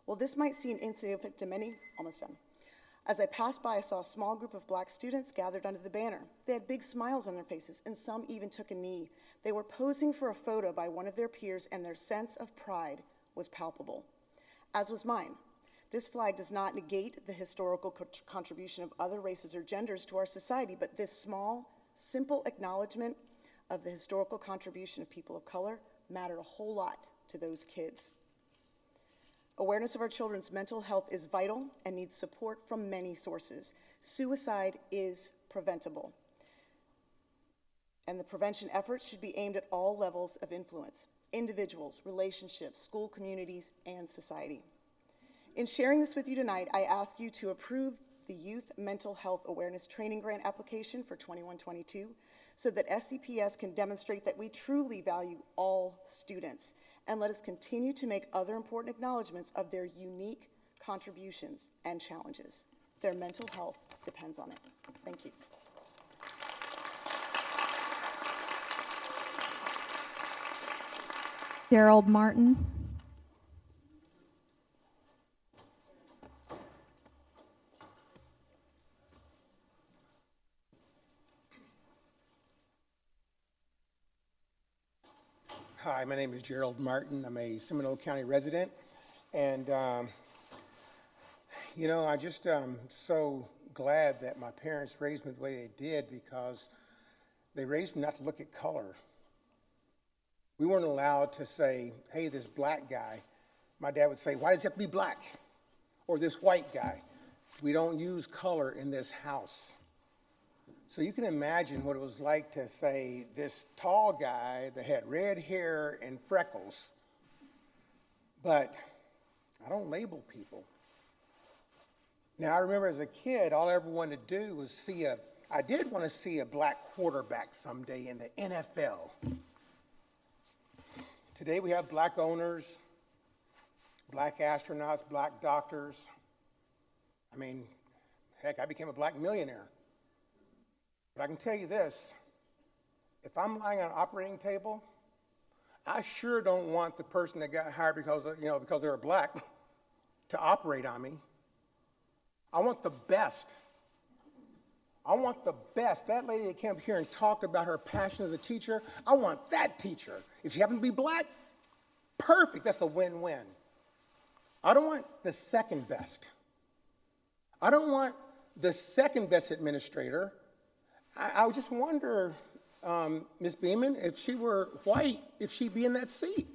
While this might seem insignificant to many," almost done. "As I passed by, I saw a small group of Black students gathered under the banner. They had big smiles on their faces, and some even took a knee. They were posing for a photo by one of their peers, and their sense of pride was palpable, as was mine. This flag does not negate the historical contribution of other races or genders to our society, but this small, simple acknowledgement of the historical contribution of people of color mattered a whole lot to those kids. Awareness of our children's mental health is vital and needs support from many sources. Suicide is preventable, and the prevention efforts should be aimed at all levels of influence: individuals, relationships, school communities, and society. In sharing this with you tonight, I ask you to approve the Youth Mental Health Awareness Training Grant application for 21-22 so that SCPS can demonstrate that we truly value all students, and let us continue to make other important acknowledgments of their unique contributions and challenges. Their mental health depends on it. Thank you. Gerald Martin. Hi, my name is Gerald Martin. I'm a Seminole County resident, and you know, I just so glad that my parents raised me the way they did, because they raised me not to look at color. We weren't allowed to say, "Hey, this black guy." My dad would say, "Why does he have to be black?" Or this white guy. We don't use color in this house. So you can imagine what it was like to say this tall guy that had red hair and freckles, but I don't label people. Now, I remember as a kid, all I ever wanted to do was I did want to see a black quarterback someday in the NFL. Today we have black owners, black astronauts, black doctors. I mean, heck, I became a black millionaire. But I can tell you this, if I'm lying on an operating table, I sure don't want the person that got hired because they were black to operate on me. I want the best. I want the best. That lady that came up here and talked about her passion as a teacher, I want that teacher. If she happens to be black, perfect, that's a win-win. I don't want the second best. I don't want the second best administrator. I would just wonder, Ms. Beeman, if she were white, if she'd be in that seat.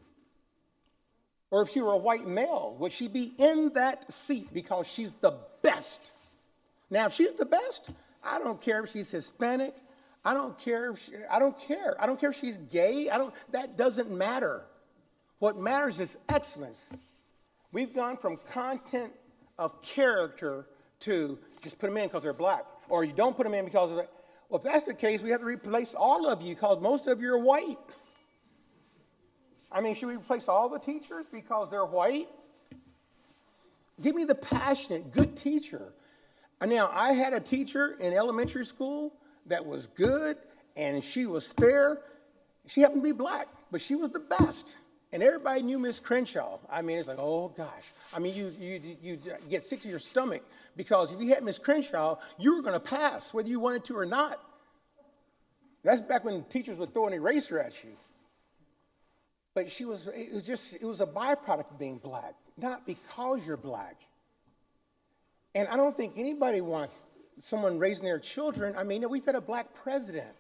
Or if she were a white male, would she be in that seat because she's the best? Now, if she's the best, I don't care if she's Hispanic. I don't care if she's gay. That doesn't matter. What matters is excellence. We've gone from content of character to just put them in because they're black, or you don't put them in because of that. Well, if that's the case, we have to replace all of you because most of you are white. I mean, should we replace all the teachers because they're white? Give me the passionate, good teacher. Now, I had a teacher in elementary school that was good, and she was fair. She happened to be black, but she was the best. And everybody knew Miss Crenshaw. I mean, it's like, oh, gosh. I mean, you get sick to your stomach because if you had Miss Crenshaw, you were going to pass whether you wanted to or not. That's back when teachers would throw an eraser at you. But it was a byproduct of being black, not because you're black. And I don't think anybody wants someone raising their children. I mean, we've had a black president.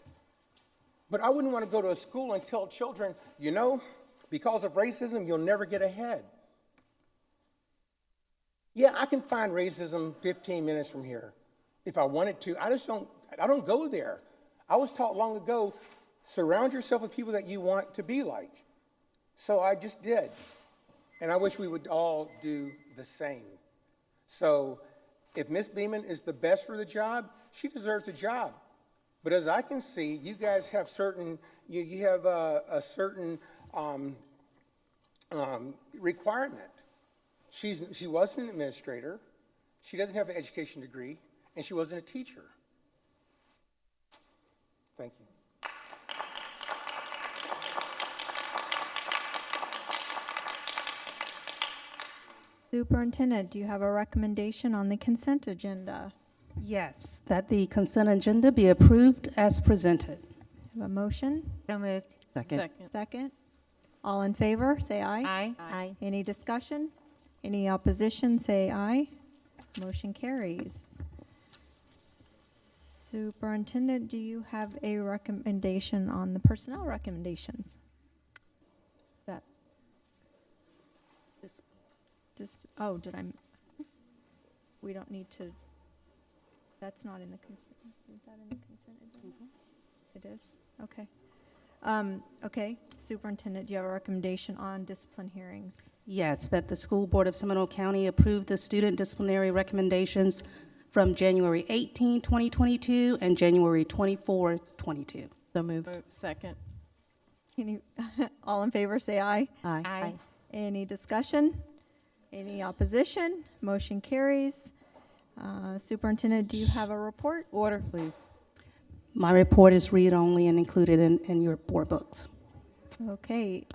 But I wouldn't want to go to a school and tell children, you know, because of racism, you'll never get ahead. Yeah, I can find racism 15 minutes from here if I wanted to. I don't go there. I was taught long ago, surround yourself with people that you want to be like. So I just did. And I wish we would all do the same. So if Miss Beeman is the best for the job, she deserves the job. But as I can see, you guys have certain, you have a certain requirement. She wasn't an administrator, she doesn't have an education degree, and she wasn't a teacher. Thank you. Superintendent, do you have a recommendation on the consent agenda? Yes, that the consent agenda be approved as presented. Have a motion? So moved. Second. Second. All in favor, say aye. Aye. Aye. Any discussion? Any opposition, say aye. Motion carries. Superintendent, do you have a recommendation on the personnel recommendations? That. Oh, did I? We don't need to. That's not in the consent. Is that in the consent agenda? It is? Okay. Okay. Superintendent, do you have a recommendation on discipline hearings? Yes, that the School Board of Seminole County approve the student disciplinary recommendations from January 18, 2022 and January 24, 22. So moved. Second. All in favor, say aye. Aye. Aye. Any discussion? Any opposition? Motion carries. Superintendent, do you have a report? Order, please. My report is read-only and included in your board books. Okay,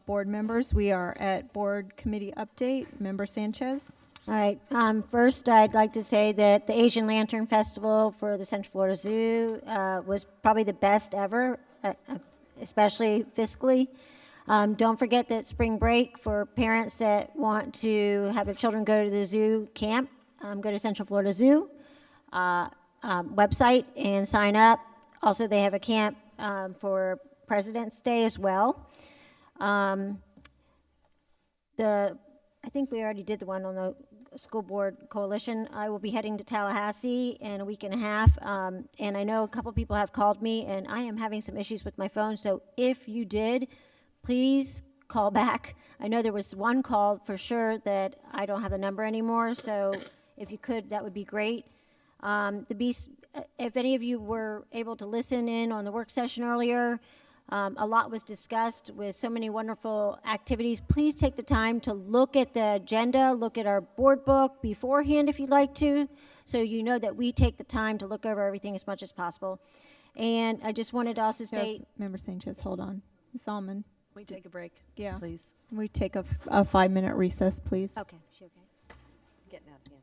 board members, we are at board committee update. Member Sanchez. All right, first I'd like to say that the Asian Lantern Festival for the Central Florida Zoo was probably the best ever, especially fiscally. Don't forget that spring break for parents that want to have their children go to the zoo camp, go to Central Florida Zoo website and sign up. Also, they have a camp for President's Day as well. I think we already did the one on the School Board Coalition. I will be heading to Tallahassee in a week and a half, and I know a couple people have called me, and I am having some issues with my phone, so if you did, please call back. I know there was one call for sure that I don't have the number anymore, so if you could, that would be great. If any of you were able to listen in on the work session earlier, a lot was discussed with so many wonderful activities. Please take the time to look at the agenda, look at our board book beforehand if you'd like to, so you know that we take the time to look over everything as much as possible. And I just wanted to also state... Yes, Member Sanchez, hold on. Ms. Almond. We take a break, Yeah. please. We take a 5-minute recess, please. Okay, she okay? Getting out again.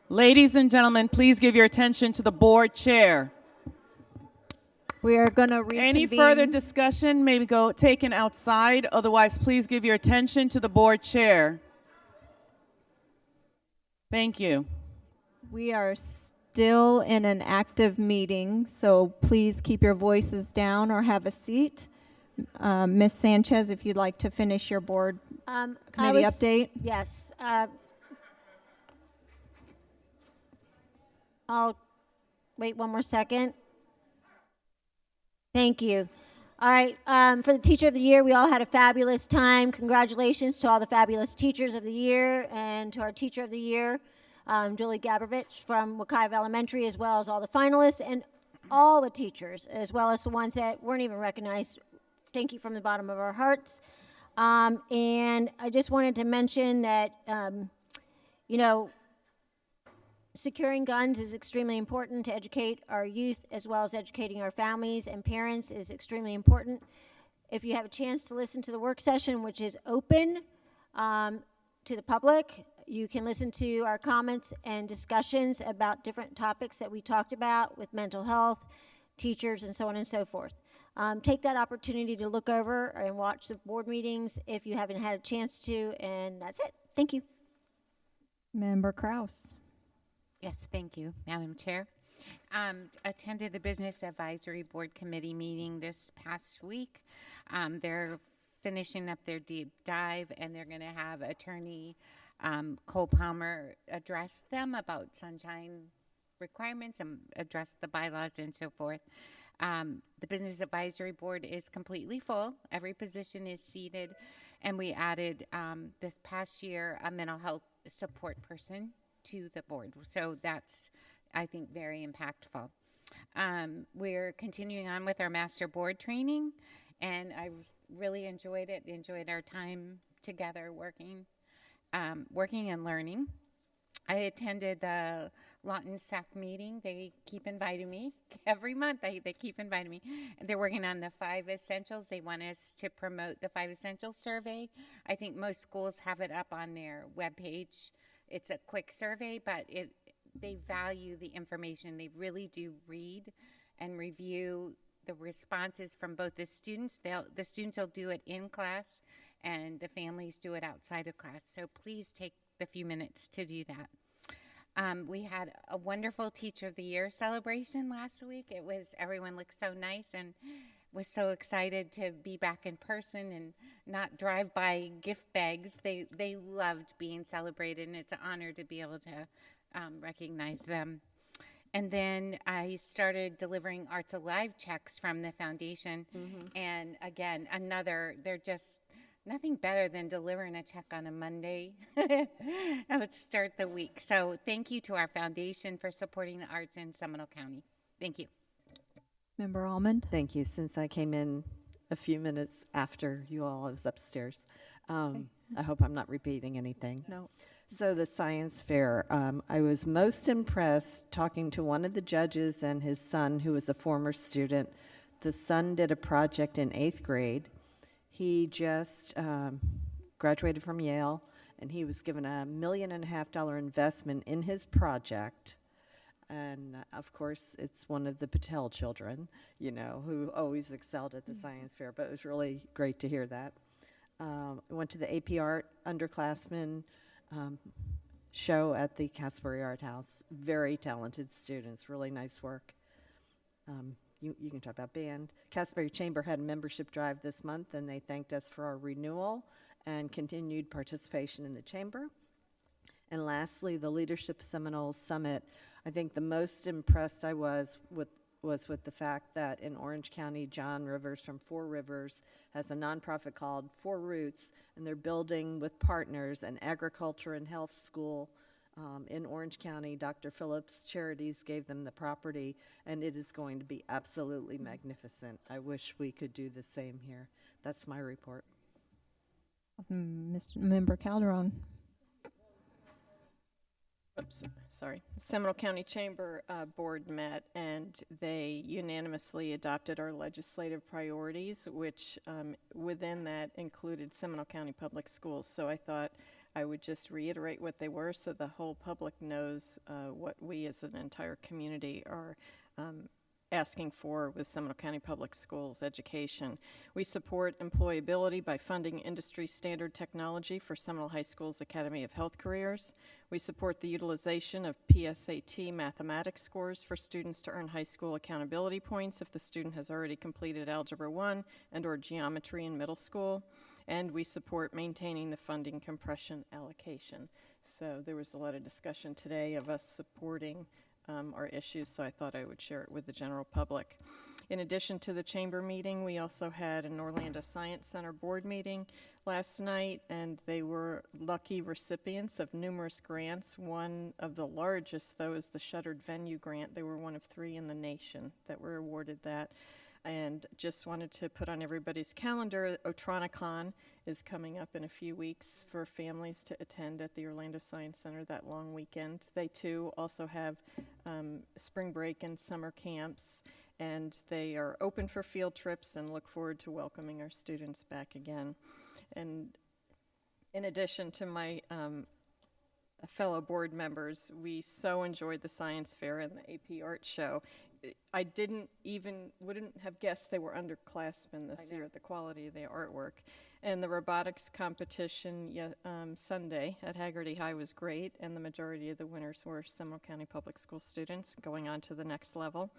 Ladies and gentlemen, please give your attention to the board chair. We are going to reconvene. Any further discussion may go taken outside. Otherwise, please give your attention to the board chair. Thank you. We are still in an active meeting, so please keep your voices down or have a seat. Ms. Sanchez, if you'd like to finish your board committee update. Yes. I'll wait one more second. Thank you. All right, for the Teacher of the Year, we all had a fabulous time. Congratulations to all the fabulous Teachers of the Year and to our Teacher of the Year, Julie Gabrovich from Wekiva Elementary, as well as all the finalists and all the teachers, as well as the ones that weren't even recognized. Thank you from the bottom of our hearts. And I just wanted to mention that, you know, securing guns is extremely important to educate our youth, as well as educating our families and parents is extremely important. If you have a chance to listen to the work session, which is open to the public, you can listen to our comments and discussions about different topics that we talked about with mental health, teachers, and so on and so forth. Take that opportunity to look over and watch the board meetings if you haven't had a chance to, and that's it. Thank you. Member Kraus. Yes, thank you, Madam Chair. Attended the Business Advisory Board Committee meeting this past week. They're finishing up their deep dive, and they're going to have Attorney Cole Palmer address them about sunshine requirements and address the bylaws and so forth. The Business Advisory Board is completely full. Every position is seated, and we added this past year a mental health support person to the board. So that's, I think, very impactful. We're continuing on with our master board training, and I really enjoyed it, enjoyed our time together working and learning. I attended the Lawton SAC meeting. They keep inviting me every month. They keep inviting me. And they're working on the 5 essentials. They want us to promote the 5 essentials survey. I think most schools have it up on their webpage. It's a quick survey, but they value the information. They really do read and review the responses from both the students. The students will do it in class, and the families do it outside of class. So please take the few minutes to do that. We had a wonderful Teacher of the Year celebration last week. Everyone looked so nice and was so excited to be back in person and not drive by gift bags. They loved being celebrated, and it's an honor to be able to recognize them. And then I started delivering Arts Alive checks from the foundation. And again, they're just nothing better than delivering a check on a Monday. That would start the week. So thank you to our foundation for supporting the arts in Seminole County. Thank you. Member Almond. Thank you. Since I came in a few minutes after you all, I was upstairs. I hope I'm not repeating anything. No. So the science fair, I was most impressed talking to one of the judges and his son, who was a former student. The son did a project in 8th grade. He just graduated from Yale, and he was given $1.5 million investment in his project. And of course, it's one of the Patel children, you know, who always excelled at the science fair, but it was really great to hear that. I went to the AP Art underclassmen show at the Casbury Art House. Very talented students, really nice work. You can talk about band. Casbury Chamber had a membership drive this month, and they thanked us for our renewal and continued participation in the chamber. And lastly, the Leadership Seminole Summit. I think the most impressed I was with the fact that in Orange County, John Rivers from Four Rivers has a nonprofit called Four Roots, and they're building with partners an agriculture and health school in Orange County. Dr. Phillips Charities gave them the property, and it is going to be absolutely magnificent. I wish we could do the same here. That's my report. Member Calderon. Oops, sorry. Seminole County Chamber Board met, and they unanimously adopted our legislative priorities, which within that included Seminole County Public Schools. So I thought I would just reiterate what they were so the whole public knows what we as an entire community are asking for with Seminole County Public Schools education. We support employability by funding industry standard technology for Seminole High School's Academy of Health Careers. We support the utilization of PSAT mathematics scores for students to earn high school accountability points if the student has already completed Algebra 1 and or geometry in middle school. And we support maintaining the funding compression allocation. So there was a lot of discussion today of us supporting our issues, so I thought I would share it with the general public. In addition to the chamber meeting, we also had an Orlando Science Center board meeting last night, and they were lucky recipients of numerous grants. One of the largest, though, is the Shuttered Venue Grant. They were one of 3 in the nation that were awarded that. And just wanted to put on everybody's calendar, Otronicon is coming up in a few weeks for families to attend at the Orlando Science Center that long weekend. They too also have spring break and summer camps, and they are open for field trips and look forward to welcoming our students back again. And in addition to my fellow board members, we so enjoyed the science fair and the AP art show. I wouldn't have guessed they were underclassmen this year, the quality of the artwork. And the robotics competition Sunday at Haggerty High was great, and the majority of the winners were Seminole County Public School students going on to the next level.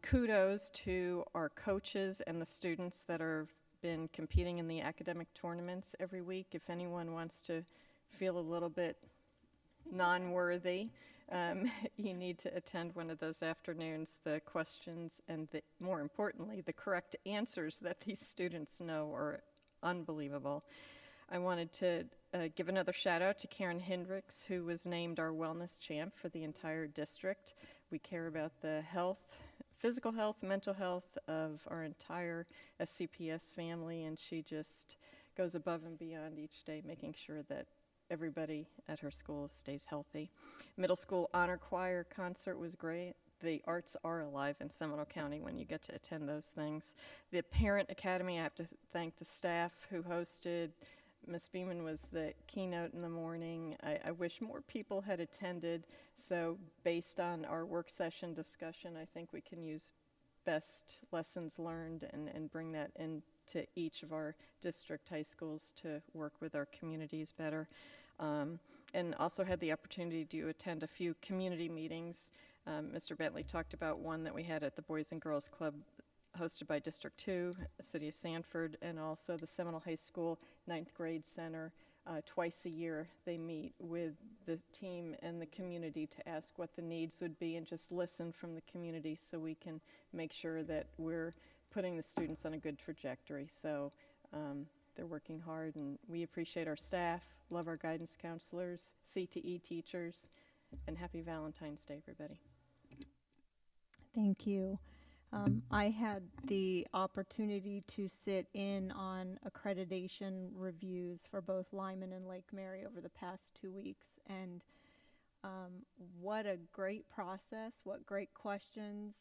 Kudos to our coaches and the students that have been competing in the academic tournaments every week. If anyone wants to feel a little bit non-worthy, you need to attend one of those afternoons. The questions and, more importantly, the correct answers that these students know are unbelievable. I wanted to give another shout out to Karen Hendricks, who was named our wellness champ for the entire district. We care about the health, physical health, mental health of our entire SCPS family, and she just goes above and beyond each day, making sure that everybody at her school stays healthy. Middle school honor choir concert was great. The arts are alive in Seminole County when you get to attend those things. The Parent Academy, I have to thank the staff who hosted. Ms. Beeman was the keynote in the morning. I wish more people had attended. So based on our work session discussion, I think we can use best lessons learned and bring that into each of our district high schools to work with our communities better. And also had the opportunity to attend a few community meetings. Mr. Bentley talked about one that we had at the Boys and Girls Club hosted by District 2, City of Sanford, and also the Seminole High School 9th grade center. Twice a year they meet with the team and the community to ask what the needs would be and just listen from the community so we can make sure that we're putting the students on a good trajectory. So they're working hard, and we appreciate our staff, love our guidance counselors, CTE teachers, and happy Valentine's Day, everybody. Thank you. I had the opportunity to sit in on accreditation reviews for both Lyman and Lake Mary over the past 2 weeks, and what a great process, what great questions.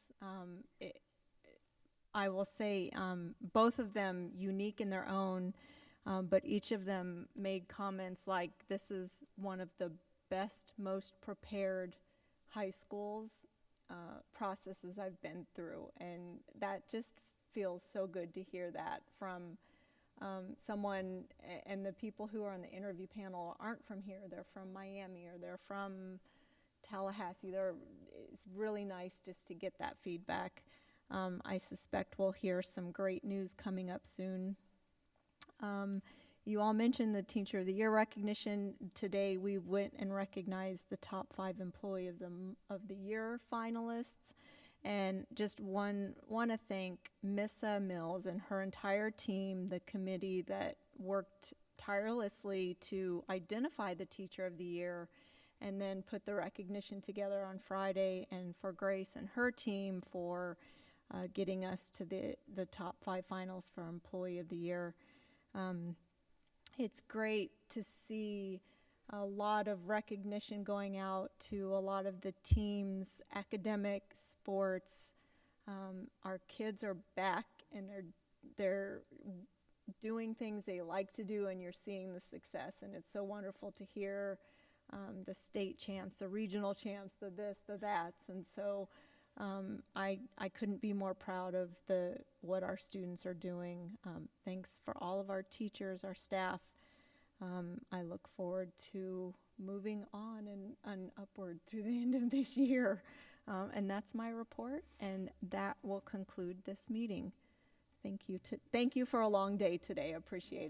I will say both of them unique in their own, but each of them made comments like, this is one of the best, most prepared high schools processes I've been through, and that just feels so good to hear that from someone. And the people who are on the interview panel aren't from here, they're from Miami or they're from Tallahassee. It's really nice just to get that feedback. I suspect we'll hear some great news coming up soon. You all mentioned the Teacher of the Year recognition. Today we went and recognized the top 5 Employee of the Year finalists, and just want to thank Missa Mills and her entire team, the committee that worked tirelessly to identify the Teacher of the Year and then put the recognition together on Friday, and for Grace and her team for getting us to the top 5 finals for Employee of the Year. It's great to see a lot of recognition going out to a lot of the teams, academic, sports. Our kids are back and they're doing things they like to do, and you're seeing the success. And it's so wonderful to hear the state champs, the regional champs, the this, the that's. And so I couldn't be more proud of what our students are doing. Thanks for all of our teachers, our staff. I look forward to moving on and upward through the end of this year. And that's my report, and that will conclude this meeting. Thank you for a long day today. Appreciate it.